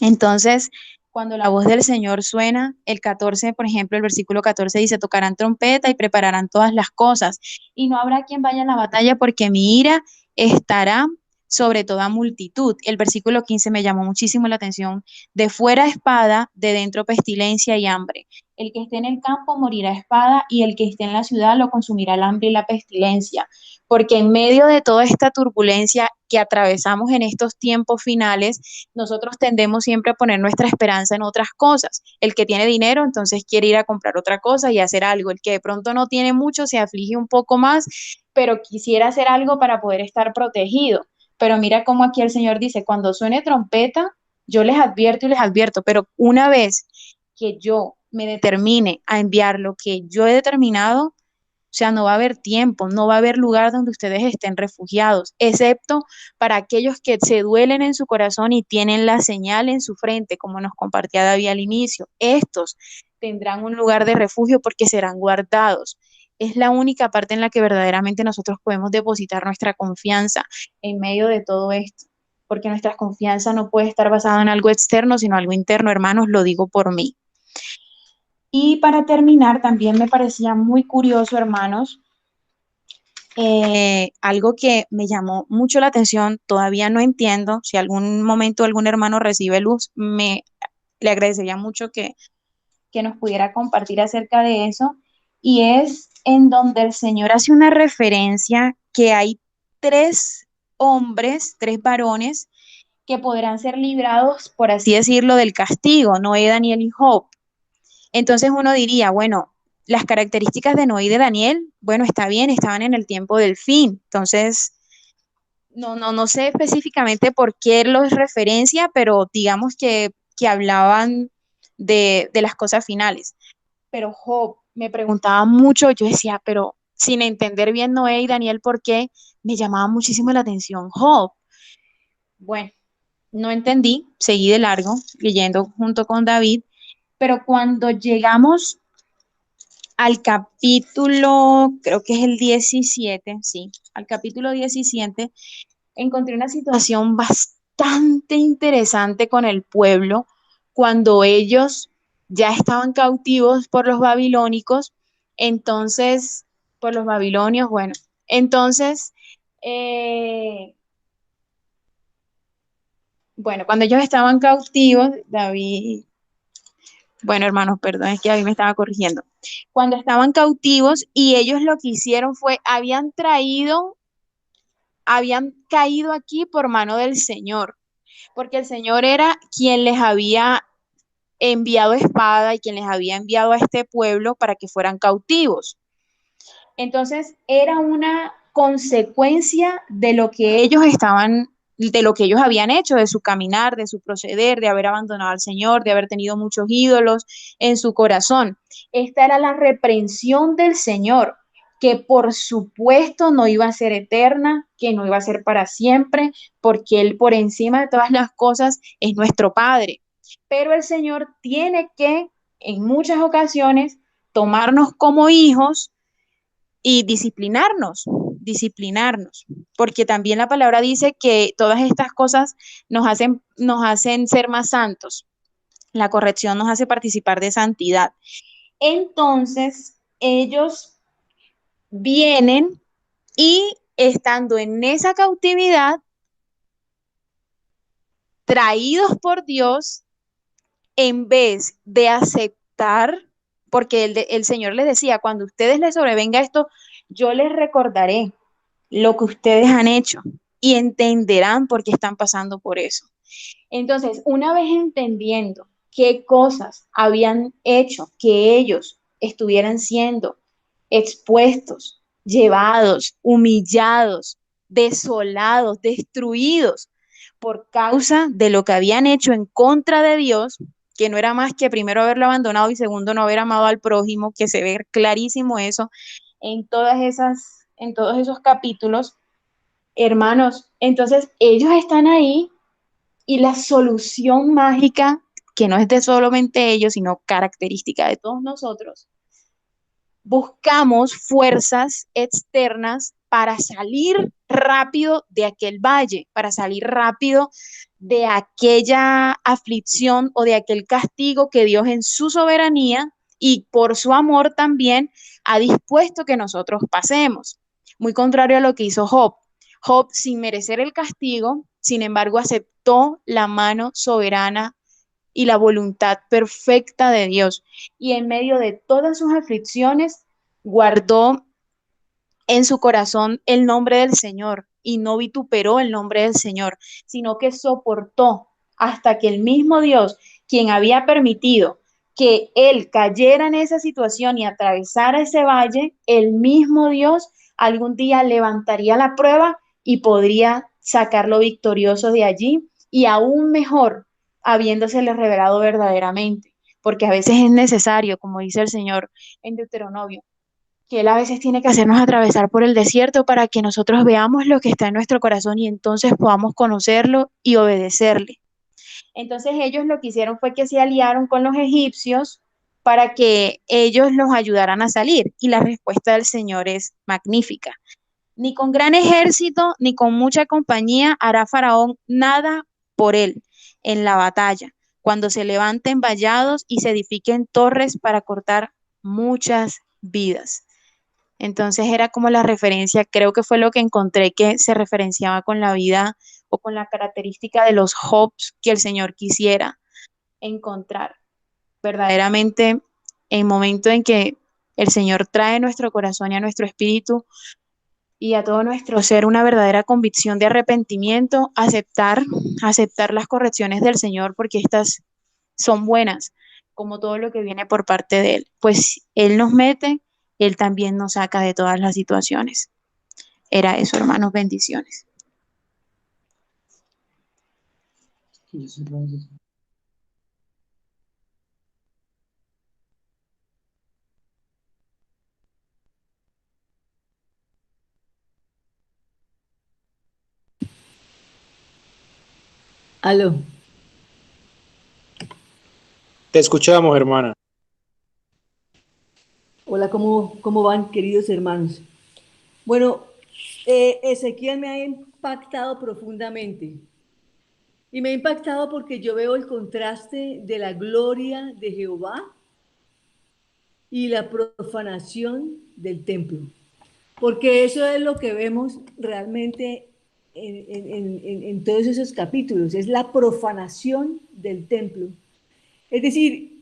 Entonces, cuando la voz del Señor suena, el 14, por ejemplo, el versículo 14 dice, tocarán trompeta y prepararán todas las cosas, y no habrá quien vaya a la batalla porque mi ira estará sobre toda multitud. El versículo 15 me llamó muchísimo la atención, de fuera espada, de dentro pestilencia y hambre. El que esté en el campo morirá a espada y el que esté en la ciudad lo consumirá el hambre y la pestilencia, porque en medio de toda esta turbulencia que atravesamos en estos tiempos finales, nosotros tendemos siempre a poner nuestra esperanza en otras cosas. El que tiene dinero, entonces quiere ir a comprar otra cosa y hacer algo. El que de pronto no tiene mucho, se aflige un poco más, pero quisiera hacer algo para poder estar protegido. Pero mira cómo aquí el Señor dice, cuando suene trompeta, yo les advierto, pero una vez que yo me determine a enviar lo que yo he determinado, o sea, no va a haber tiempo, no va a haber lugar donde ustedes estén refugiados, excepto para aquellos que se duelen en su corazón y tienen la señal en su frente, como nos compartía David al inicio. Estos tendrán un lugar de refugio porque serán guardados. Es la única parte en la que verdaderamente nosotros podemos depositar nuestra confianza en medio de todo esto, porque nuestra confianza no puede estar basada en algo externo, sino algo interno, hermanos, lo digo por mí. Y para terminar, también me parecía muy curioso, hermanos, algo que me llamó mucho la atención, todavía no entiendo, si algún momento algún hermano recibe luz, le agradecería mucho que nos pudiera compartir acerca de eso, y es en donde el Señor hace una referencia que hay tres hombres, tres varones, que podrán ser librados, por así decirlo, del castigo, Noé, Daniel y Job. Entonces uno diría, bueno, las características de Noé y de Daniel, bueno, está bien, estaban en el tiempo del fin. Entonces, no sé específicamente por qué los referencia, pero digamos que hablaban de las cosas finales. Pero Job me preguntaba mucho, yo decía, pero sin entender bien Noé y Daniel, ¿por qué? Me llamaba muchísimo la atención Job. Bueno, no entendí, seguí de largo, leyendo junto con David, pero cuando llegamos al capítulo, creo que es el 17, sí, al capítulo 17, encontré una situación bastante interesante con el pueblo cuando ellos ya estaban cautivos por los babilónicos, entonces, por los babilonios, bueno, entonces, eh, bueno, cuando ellos estaban cautivos, David, bueno, hermanos, perdón, es que David me estaba corrigiendo. Cuando estaban cautivos y ellos lo que hicieron fue, habían caído aquí por mano del Señor, porque el Señor era quien les había enviado espada y quien les había enviado a este pueblo para que fueran cautivos. Entonces, era una consecuencia de lo que ellos de lo que ellos habían hecho, de su caminar, de su proceder, de haber abandonado al Señor, de haber tenido muchos ídolos en su corazón. Esta era la reprensión del Señor, que por supuesto no iba a ser eterna, que no iba a ser para siempre, porque Él por encima de todas las cosas es nuestro Padre. Pero el Señor tiene que, en muchas ocasiones, tomarnos como hijos y disciplinarnos, porque también la palabra dice que todas estas cosas nos hacen ser más santos. La corrección nos hace participar de santidad. Entonces, ellos vienen y estando en esa cautividad, traídos por Dios, en vez de aceptar, porque el Señor les decía, cuando a ustedes les sobrevenga esto, yo les recordaré lo que ustedes han hecho y entenderán por qué están pasando por eso. Entonces, una vez entendiendo qué cosas habían hecho que ellos estuvieran siendo expuestos, llevados, humillados, desolados, destruidos por causa de lo que habían hecho en contra de Dios, que no era más que primero haberlo abandonado y segundo no haber amado al prójimo, que se ve clarísimo eso en todos esos capítulos, hermanos. Entonces, ellos están ahí y la solución mágica, que no es de solamente ellos, sino característica de todos nosotros, buscamos fuerzas externas para salir rápido de aquel valle, para salir rápido de aquella aflicción o de aquel castigo que Dios en su soberanía y por su amor también ha dispuesto que nosotros pasemos. Muy contrario a lo que hizo Job. Job, sin merecer el castigo, sin embargo, aceptó la mano soberana y la voluntad perfecta de Dios. Y en medio de todas sus aflicciones, guardó en su corazón el nombre del Señor y no vituperó el nombre del Señor, sino que soportó hasta que el mismo Dios, quien había permitido que él cayera en esa situación y atravesara ese valle, el mismo Dios algún día levantaría la prueba y podría sacarlo victorioso de allí y aún mejor, habiéndosele revelado verdaderamente, porque a veces es necesario, como dice el Señor en Deuteronomio, que Él a veces tiene que hacernos atravesar por el desierto para que nosotros veamos lo que está en nuestro corazón y entonces podamos conocerlo y obedecerle. Entonces ellos lo que hicieron fue que se aliaron con los egipcios para que ellos los ayudaran a salir y la respuesta del Señor es magnífica. Ni con gran ejército, ni con mucha compañía hará Faraón nada por él en la batalla, cuando se levanten vallados y se edifiquen torres para cortar muchas vidas. Entonces era como la referencia, creo que fue lo que encontré que se referenciaba con la vida o con la característica de los Jobs que el Señor quisiera encontrar. Verdaderamente, en el momento en que el Señor trae a nuestro corazón y a nuestro espíritu y a todo nuestro ser una verdadera convicción de arrepentimiento, aceptar las correcciones del Señor, porque estas son buenas, como todo lo que viene por parte de Él. Pues Él nos mete, Él también nos saca de todas las situaciones. Era eso, hermanos, bendiciones. Aló. Te escuchamos, hermana. Hola, ¿cómo van, queridos hermanos? Bueno, Ezequiel me ha impactado profundamente. Y me ha impactado porque yo veo el contraste de la gloria de Jehová y la profanación del templo. Porque eso es lo que vemos realmente en todos esos capítulos, es la profanación del templo. Es decir,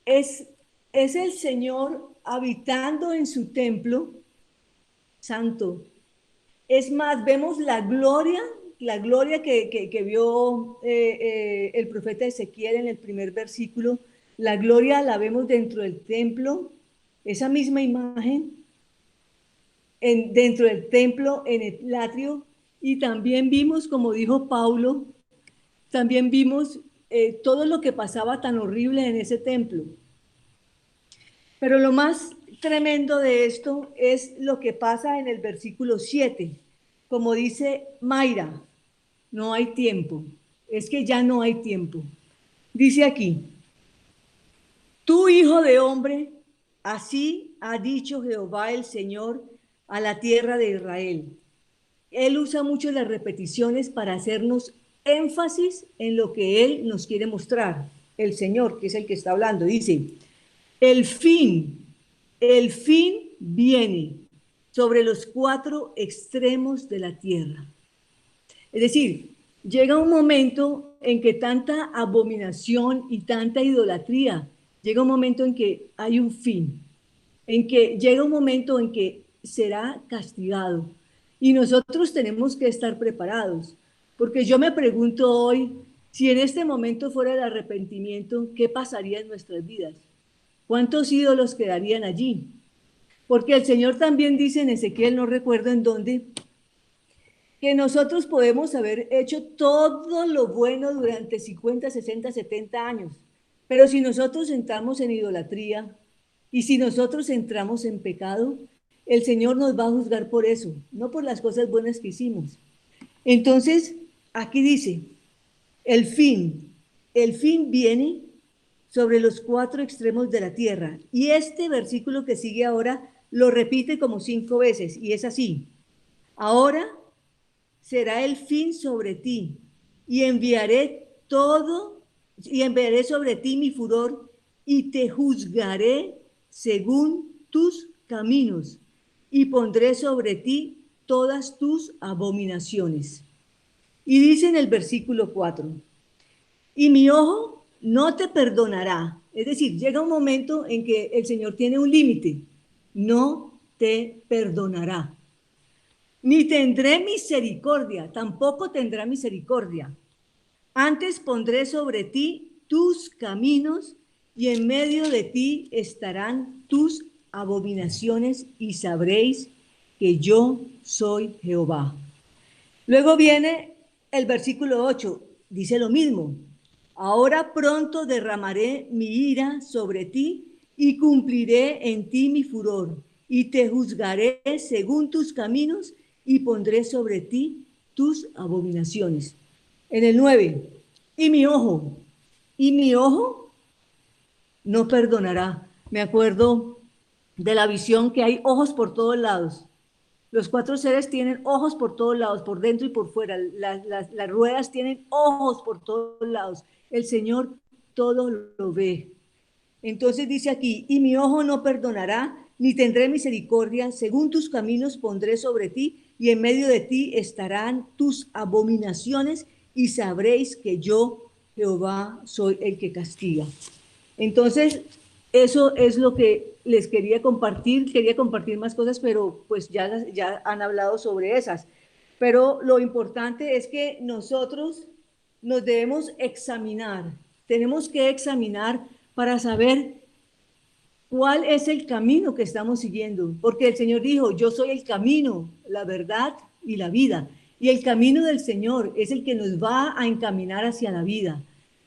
es el Señor habitando en su templo santo. Es más, vemos la gloria la gloria que vio el profeta Ezequiel en el primer versículo, la gloria la vemos dentro del templo, esa misma imagen, dentro del templo, en el atrio, y también vimos, como dijo Paulo, también vimos todo lo que pasaba tan horrible en ese templo. Pero lo más tremendo de esto es lo que pasa en el versículo 7. Como dice Mayra, no hay tiempo. Es que ya no hay tiempo. Dice aquí, tú, hijo de hombre, así ha dicho Jehová el Señor a la tierra de Israel. Él usa mucho las repeticiones para hacernos énfasis en lo que Él nos quiere mostrar. El Señor, que es el que está hablando, dice, el fin viene sobre los cuatro extremos de la tierra. Es decir, llega un momento en que tanta abominación y tanta idolatría, llega un momento en que hay un fin, en que llega un momento en que será castigado. Y nosotros tenemos que estar preparados, porque yo me pregunto hoy, si en este momento fuera el arrepentimiento, ¿qué pasaría en nuestras vidas? ¿Cuántos ídolos quedarían allí? Porque el Señor también dice en Ezequiel, no recuerdo en dónde, que nosotros podemos haber hecho todo lo bueno durante 50, 60, 70 años, pero si nosotros entramos en idolatría y si nosotros entramos en pecado, el Señor nos va a juzgar por eso, no por las cosas buenas que hicimos. Entonces, aquí dice, el fin viene sobre los cuatro extremos de la tierra. Y este versículo que sigue ahora lo repite como 5 veces y es así. Ahora será el fin sobre ti y enviaré sobre ti mi furor y te juzgaré según tus caminos y pondré sobre ti todas tus abominaciones. Y dice en el versículo 4, y mi ojo no te perdonará. Es decir, llega un momento en que el Señor tiene un límite. No te perdonará. Ni tendré misericordia, tampoco tendrá misericordia. Antes pondré sobre ti tus caminos y en medio de ti estarán tus abominaciones y sabréis que yo soy Jehová. Luego viene el versículo 8, dice lo mismo. Ahora pronto derramaré mi ira sobre ti y cumpliré en ti mi furor y te juzgaré según tus caminos y pondré sobre ti tus abominaciones. En el 9, y mi ojo no perdonará. Me acuerdo de la visión que hay ojos por todos lados. Los 4 seres tienen ojos por todos lados, por dentro y por fuera. Las ruedas tienen ojos por todos lados. El Señor todo lo ve. Entonces dice aquí, y mi ojo no perdonará, ni tendré misericordia, según tus caminos pondré sobre ti, y en medio de ti estarán tus abominaciones, y sabréis que yo, Jehová, soy el que castiga. Entonces, eso es lo que les quería compartir más cosas, pero pues ya han hablado sobre esas. Pero lo importante es que nosotros nos debemos examinar, tenemos que examinar para saber cuál es el camino que estamos siguiendo, porque el Señor dijo, yo soy el camino, la verdad y la vida, y el camino del Señor es el que nos va a encaminar hacia la vida.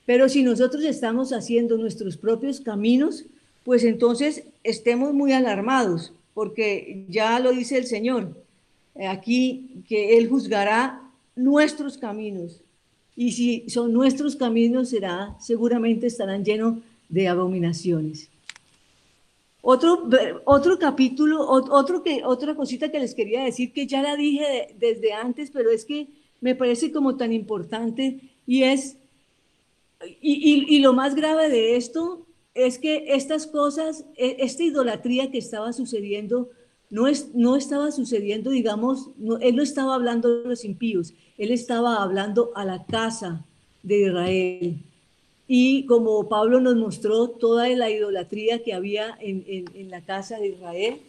Pero si nosotros estamos haciendo nuestros propios caminos, pues entonces estemos muy alarmados, porque ya lo dice el Señor aquí, que Él juzgará nuestros caminos. Y si son nuestros caminos, seguramente estarán llenos de abominaciones. Otro capítulo, otra cosita que les quería decir, que ya la dije desde antes, pero es que me parece como tan importante, y lo más grave de esto es que estas cosas, esta idolatría que estaba sucediendo, no estaba sucediendo, digamos, él no estaba hablando de los impíos, él estaba hablando a la casa de Israel. Y como Pablo nos mostró toda la idolatría que había en la casa de Israel,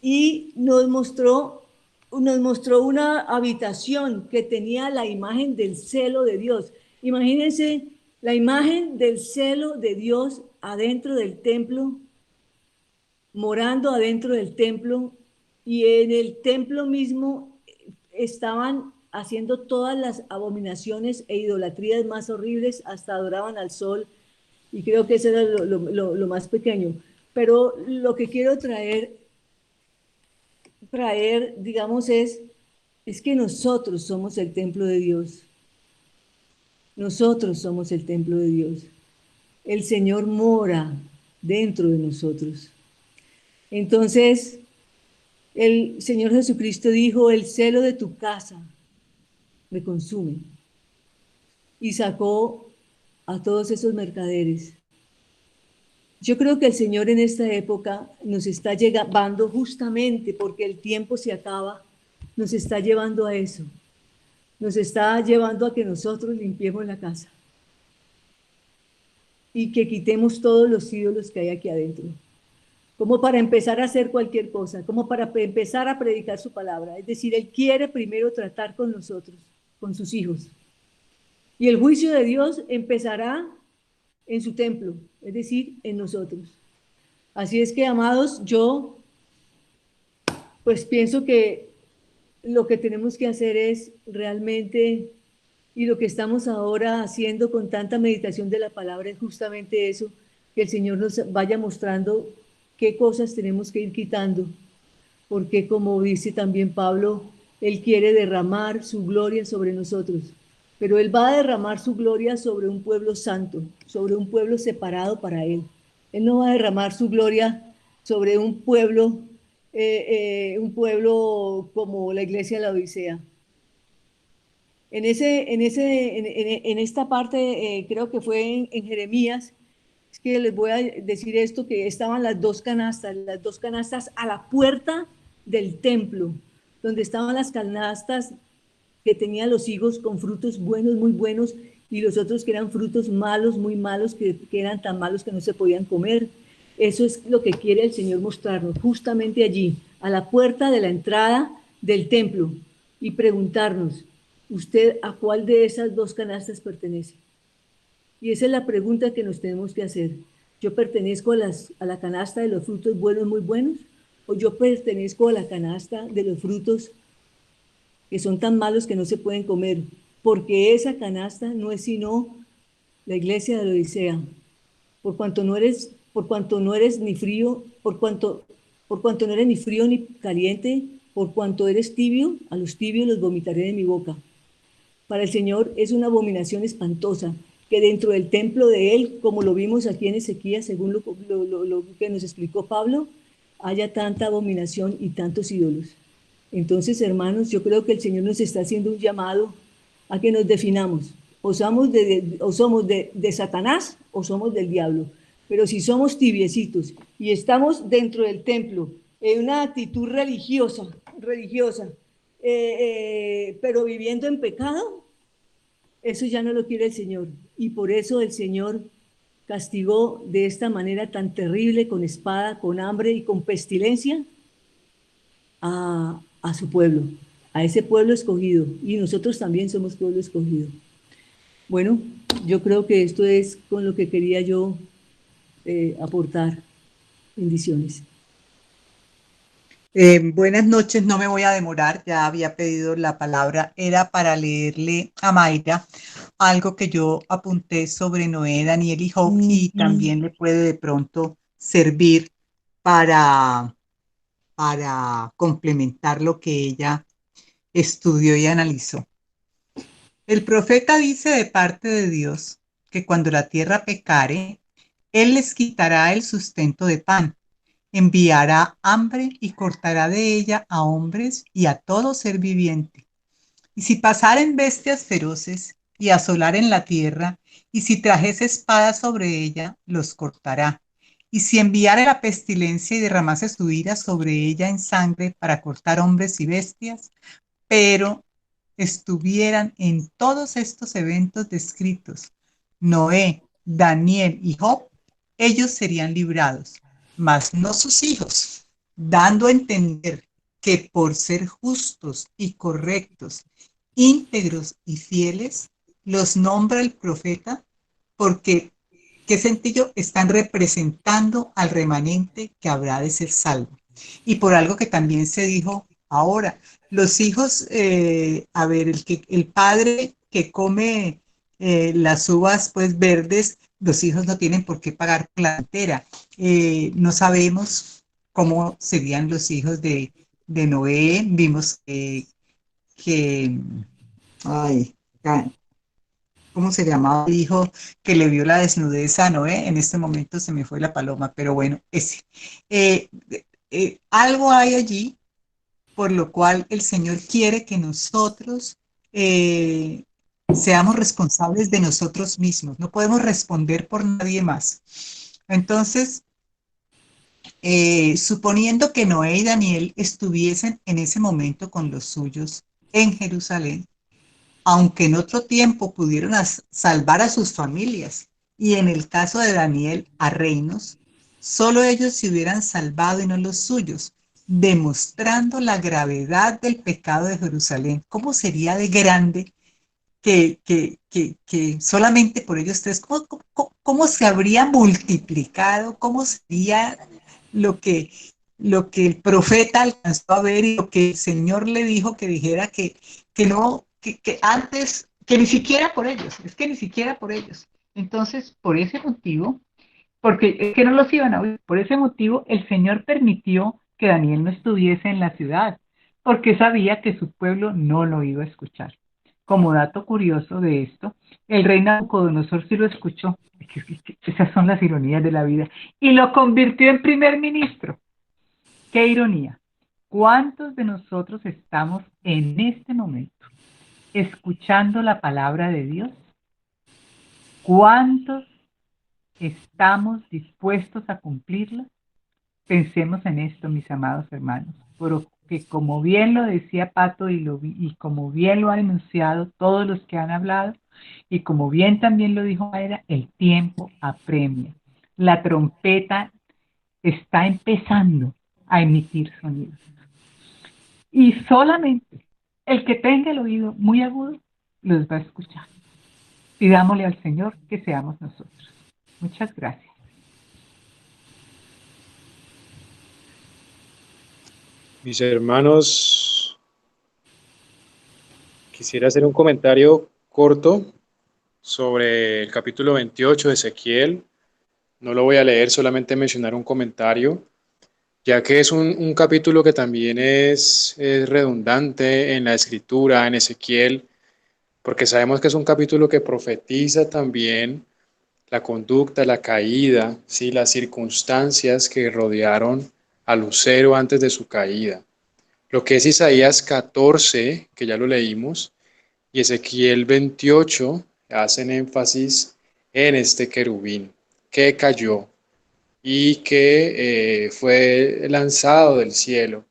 y nos mostró nos mostró una habitación que tenía la imagen del celo de Dios. Imagínense la imagen del celo de Dios adentro del templo, morando adentro del templo, y en el templo mismo estaban haciendo todas las abominaciones e idolatrías más horribles, hasta adoraban al sol, y creo que eso era lo más pequeño. Pero lo que quiero digamos, es que nosotros somos el templo de Dios. Nosotros somos el templo de Dios. El Señor mora dentro de nosotros. Entonces, el Señor Jesucristo dijo, el celo de tu casa me consume. Y sacó a todos esos mercaderes. Yo creo que el Señor en esta época nos está llevando, justamente porque el tiempo se acaba, nos está llevando a eso. Nos está llevando a que nosotros limpiemos la casa y que quitemos todos los ídolos que hay aquí adentro, como para empezar a hacer cualquier cosa, como para empezar a predicar su palabra. Es decir, Él quiere primero tratar con nosotros, con sus hijos. Y el juicio de Dios empezará en su templo, es decir, en nosotros. Así es que, amados, yo pues pienso que lo que tenemos que hacer es realmente, y lo que estamos ahora haciendo con tanta meditación de la palabra, es justamente eso, que el Señor nos vaya mostrando qué cosas tenemos que ir quitando, porque como dice también Pablo, Él quiere derramar su gloria sobre nosotros, pero Él va a derramar su gloria sobre un pueblo santo, sobre un pueblo separado para Él. Él no va a derramar su gloria sobre un pueblo como la iglesia de la Odisea. En esta parte, creo que fue en Jeremías, es que les voy a decir esto, que estaban las dos canastas a la puerta del templo, donde estaban las canastas que tenían los higos con frutos buenos, muy buenos, y los otros que eran frutos malos, muy malos, que eran tan malos que no se podían comer. Eso es lo que quiere el Señor mostrarnos, justamente allí, a la puerta de la entrada del templo, y preguntarnos, ¿usted a cuál de esas dos canastas pertenece? Y esa es la pregunta que nos tenemos que hacer. ¿Yo pertenezco a la canasta de los frutos buenos, muy buenos? ¿O yo pertenezco a la canasta de los frutos que son tan malos que no se pueden comer? Porque esa canasta no es sino la iglesia de la Odisea. Por cuanto no eres ni frío, por cuanto no eres ni frío ni caliente, por cuanto eres tibio, a los tibios los vomitaré de mi boca. Para el Señor es una abominación espantosa que dentro del templo de Él, como lo vimos aquí en Ezequiel, según lo que nos explicó Pablo, haya tanta abominación y tantos ídolos. Entonces, hermanos, yo creo que el Señor nos está haciendo un llamado a que nos definamos. O somos de Satanás o somos del diablo. Pero si somos tibiecitos y estamos dentro del templo en una actitud religiosa, pero viviendo en pecado, eso ya no lo quiere el Señor. Y por eso el Señor castigó de esta manera tan terrible, con espada, con hambre y con pestilencia, a su pueblo, a ese pueblo escogido. Y nosotros también somos pueblo escogido. Bueno, yo creo que esto es con lo que quería yo aportar. Bendiciones. Buenas noches, no me voy a demorar, ya había pedido la palabra, era para leerle a Mayra algo que yo apunté sobre Noé, Daniel y Job, y también le puede de pronto servir para complementar lo que ella estudió y analizó. El profeta dice de parte de Dios que cuando la tierra pecare, Él les quitará el sustento de pan, enviará hambre y cortará de ella a hombres y a todo ser viviente. Y si pasaren bestias feroces y asolaren la tierra, y si trajese espada sobre ella, los cortará. Y si enviare la pestilencia y derramase su ira sobre ella en sangre para cortar hombres y bestias, pero estuvieran en todos estos eventos descritos Noé, Daniel y Job, ellos serían librados, mas no sus hijos, dando a entender que por ser justos y correctos, íntegros y fieles, los nombra el profeta porque, qué sencillo, están representando al remanente que habrá de ser salvo. Y por algo que también se dijo ahora, los hijos, el padre que come las uvas pues verdes, los hijos no tienen por qué pagar por la entera. No sabemos cómo serían los hijos de Noé. Vimos que ay, ¿cómo se llamaba el hijo que le vio la desnudez a Noé? En este momento se me fue la paloma, pero bueno, ese. Eh, Algo hay allí por lo cual el Señor quiere que nosotros eh, seamos responsables de nosotros mismos. No podemos responder por nadie más. Entonces, suponiendo que Noé y Daniel estuviesen en ese momento con los suyos en Jerusalén, aunque en otro tiempo pudieron salvar a sus familias y en el caso de Daniel a reinos, solo ellos se hubieran salvado y no los suyos, demostrando la gravedad del pecado de Jerusalén. ¿Cómo sería de grande que solamente por ellos tres, cómo se habría multiplicado? ¿Cómo sería lo que, lo que el profeta alcanzó a ver y lo que el Señor le dijo que dijera que no, que antes, que ni siquiera por ellos, es que ni siquiera por ellos? Entonces, por ese motivo, porque es que no los iban a oír, por ese motivo el Señor permitió que Daniel no estuviese en la ciudad, porque sabía que su pueblo no lo iba a escuchar. Como dato curioso de esto, el rey Nabucodonosor sí lo escuchó. Esas son las ironías de la vida. Y lo convirtió en primer ministro. ¡Qué ironía! ¿Cuántos de nosotros estamos en este momento escuchando la palabra de Dios? ¿Cuántos estamos dispuestos a cumplirla? Pensemos en esto, mis amados hermanos, porque como bien lo decía Pato y como bien lo han enunciado todos los que han hablado, y como bien también lo dijo Mayra, el tiempo apremia. La trompeta está empezando a emitir sonidos. Y solamente el que tenga el oído muy agudo los va a escuchar. Pidámosle al Señor que seamos nosotros. Muchas gracias. Mis hermanos, quisiera hacer un comentario corto sobre el capítulo 28 de Ezequiel. No lo voy a leer, solamente mencionar un comentario, ya que es un capítulo que también es redundante en la escritura, en Ezequiel, porque sabemos que es un capítulo que profetiza también la conducta, la caída, ¿sí? Las circunstancias que rodearon a Lucero antes de su caída. Lo que es Isaías 14, que ya lo leímos, y Ezequiel 28 hacen énfasis en este querubín que cayó y que fue lanzado del cielo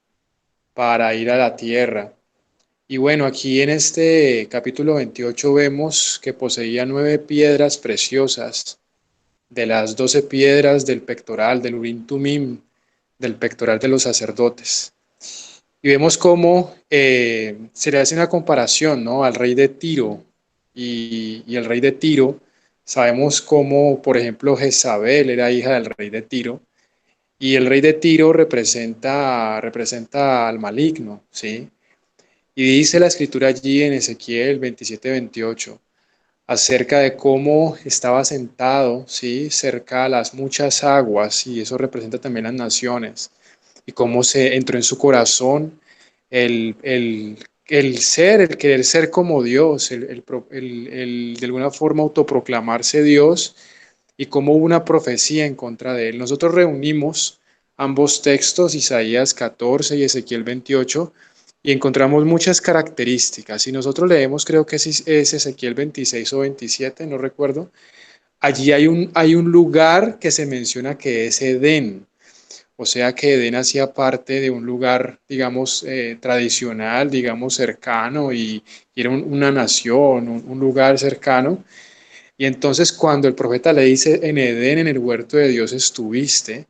para ir a la tierra. Y bueno, aquí en este capítulo 28 vemos que poseía 9 piedras preciosas, de las 12 piedras del pectoral, del Urim Tumim, del pectoral de los sacerdotes. Y vemos cómo se le hace una comparación, ¿no?, al rey de Tiro. Y el rey de Tiro, sabemos cómo, por ejemplo, Jezabel era hija del rey de Tiro. Y el rey de Tiro representa al maligno, ¿sí? Y dice la escritura allí en Ezequiel 27-28, acerca de cómo estaba sentado, ¿sí?, cerca a las muchas aguas, y eso representa también las naciones, y cómo se entró en su corazón el querer ser como Dios, de alguna forma autoproclamarse Dios, y cómo hubo una profecía en contra de él. Nosotros reunimos ambos textos, Isaías 14 y Ezequiel 28, y encontramos muchas características. Si nosotros leemos, creo que es Ezequiel 26 o 27, no recuerdo, allí hay un lugar que se menciona que es Edén. O sea que Edén hacía parte de un lugar, digamos, tradicional, digamos, cercano, y era una nación, un lugar cercano. Y entonces cuando el profeta le dice, en Edén, en el huerto de Dios estuviste,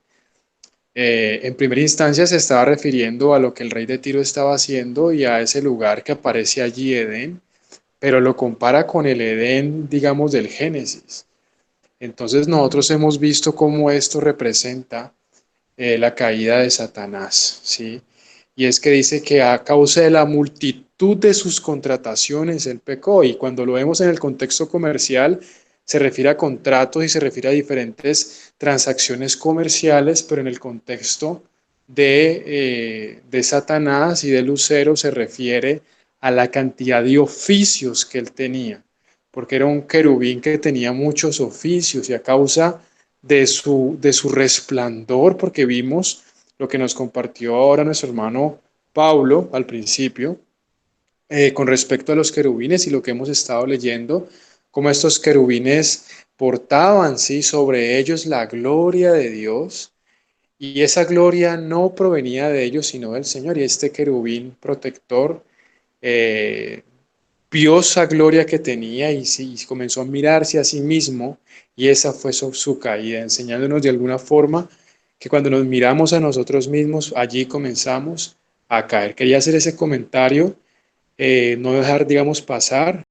En primera instancia se estaba refiriendo a lo que el rey de Tiro estaba haciendo y a ese lugar que aparece allí, Edén, pero lo compara con el Edén, digamos, del Génesis. Entonces nosotros hemos visto cómo esto representa la caída de Satanás, ¿sí? Y es que dice que a causa de la multitud de sus contrataciones él pecó, y cuando lo vemos en el contexto comercial se refiere a contratos y se refiere a diferentes transacciones comerciales, pero en el contexto de Satanás y de Lucero se refiere a la cantidad de oficios que él tenía, porque era un querubín que tenía muchos oficios, y a causa de su resplandor, porque vimos lo que nos compartió ahora nuestro hermano Pablo al principio, con respecto a los querubines y lo que hemos estado leyendo, cómo estos querubines portaban, ¿sí?, sobre ellos la gloria de Dios, y esa gloria no provenía de ellos, sino del Señor, y este querubín protector eh, vio esa gloria que tenía y, sí, comenzó a mirarse a sí mismo, y esa fue su caída, enseñándonos de alguna forma que cuando nos miramos a nosotros mismos, allí comenzamos a caer. Quería hacer ese comentario, no dejar, digamos, pasar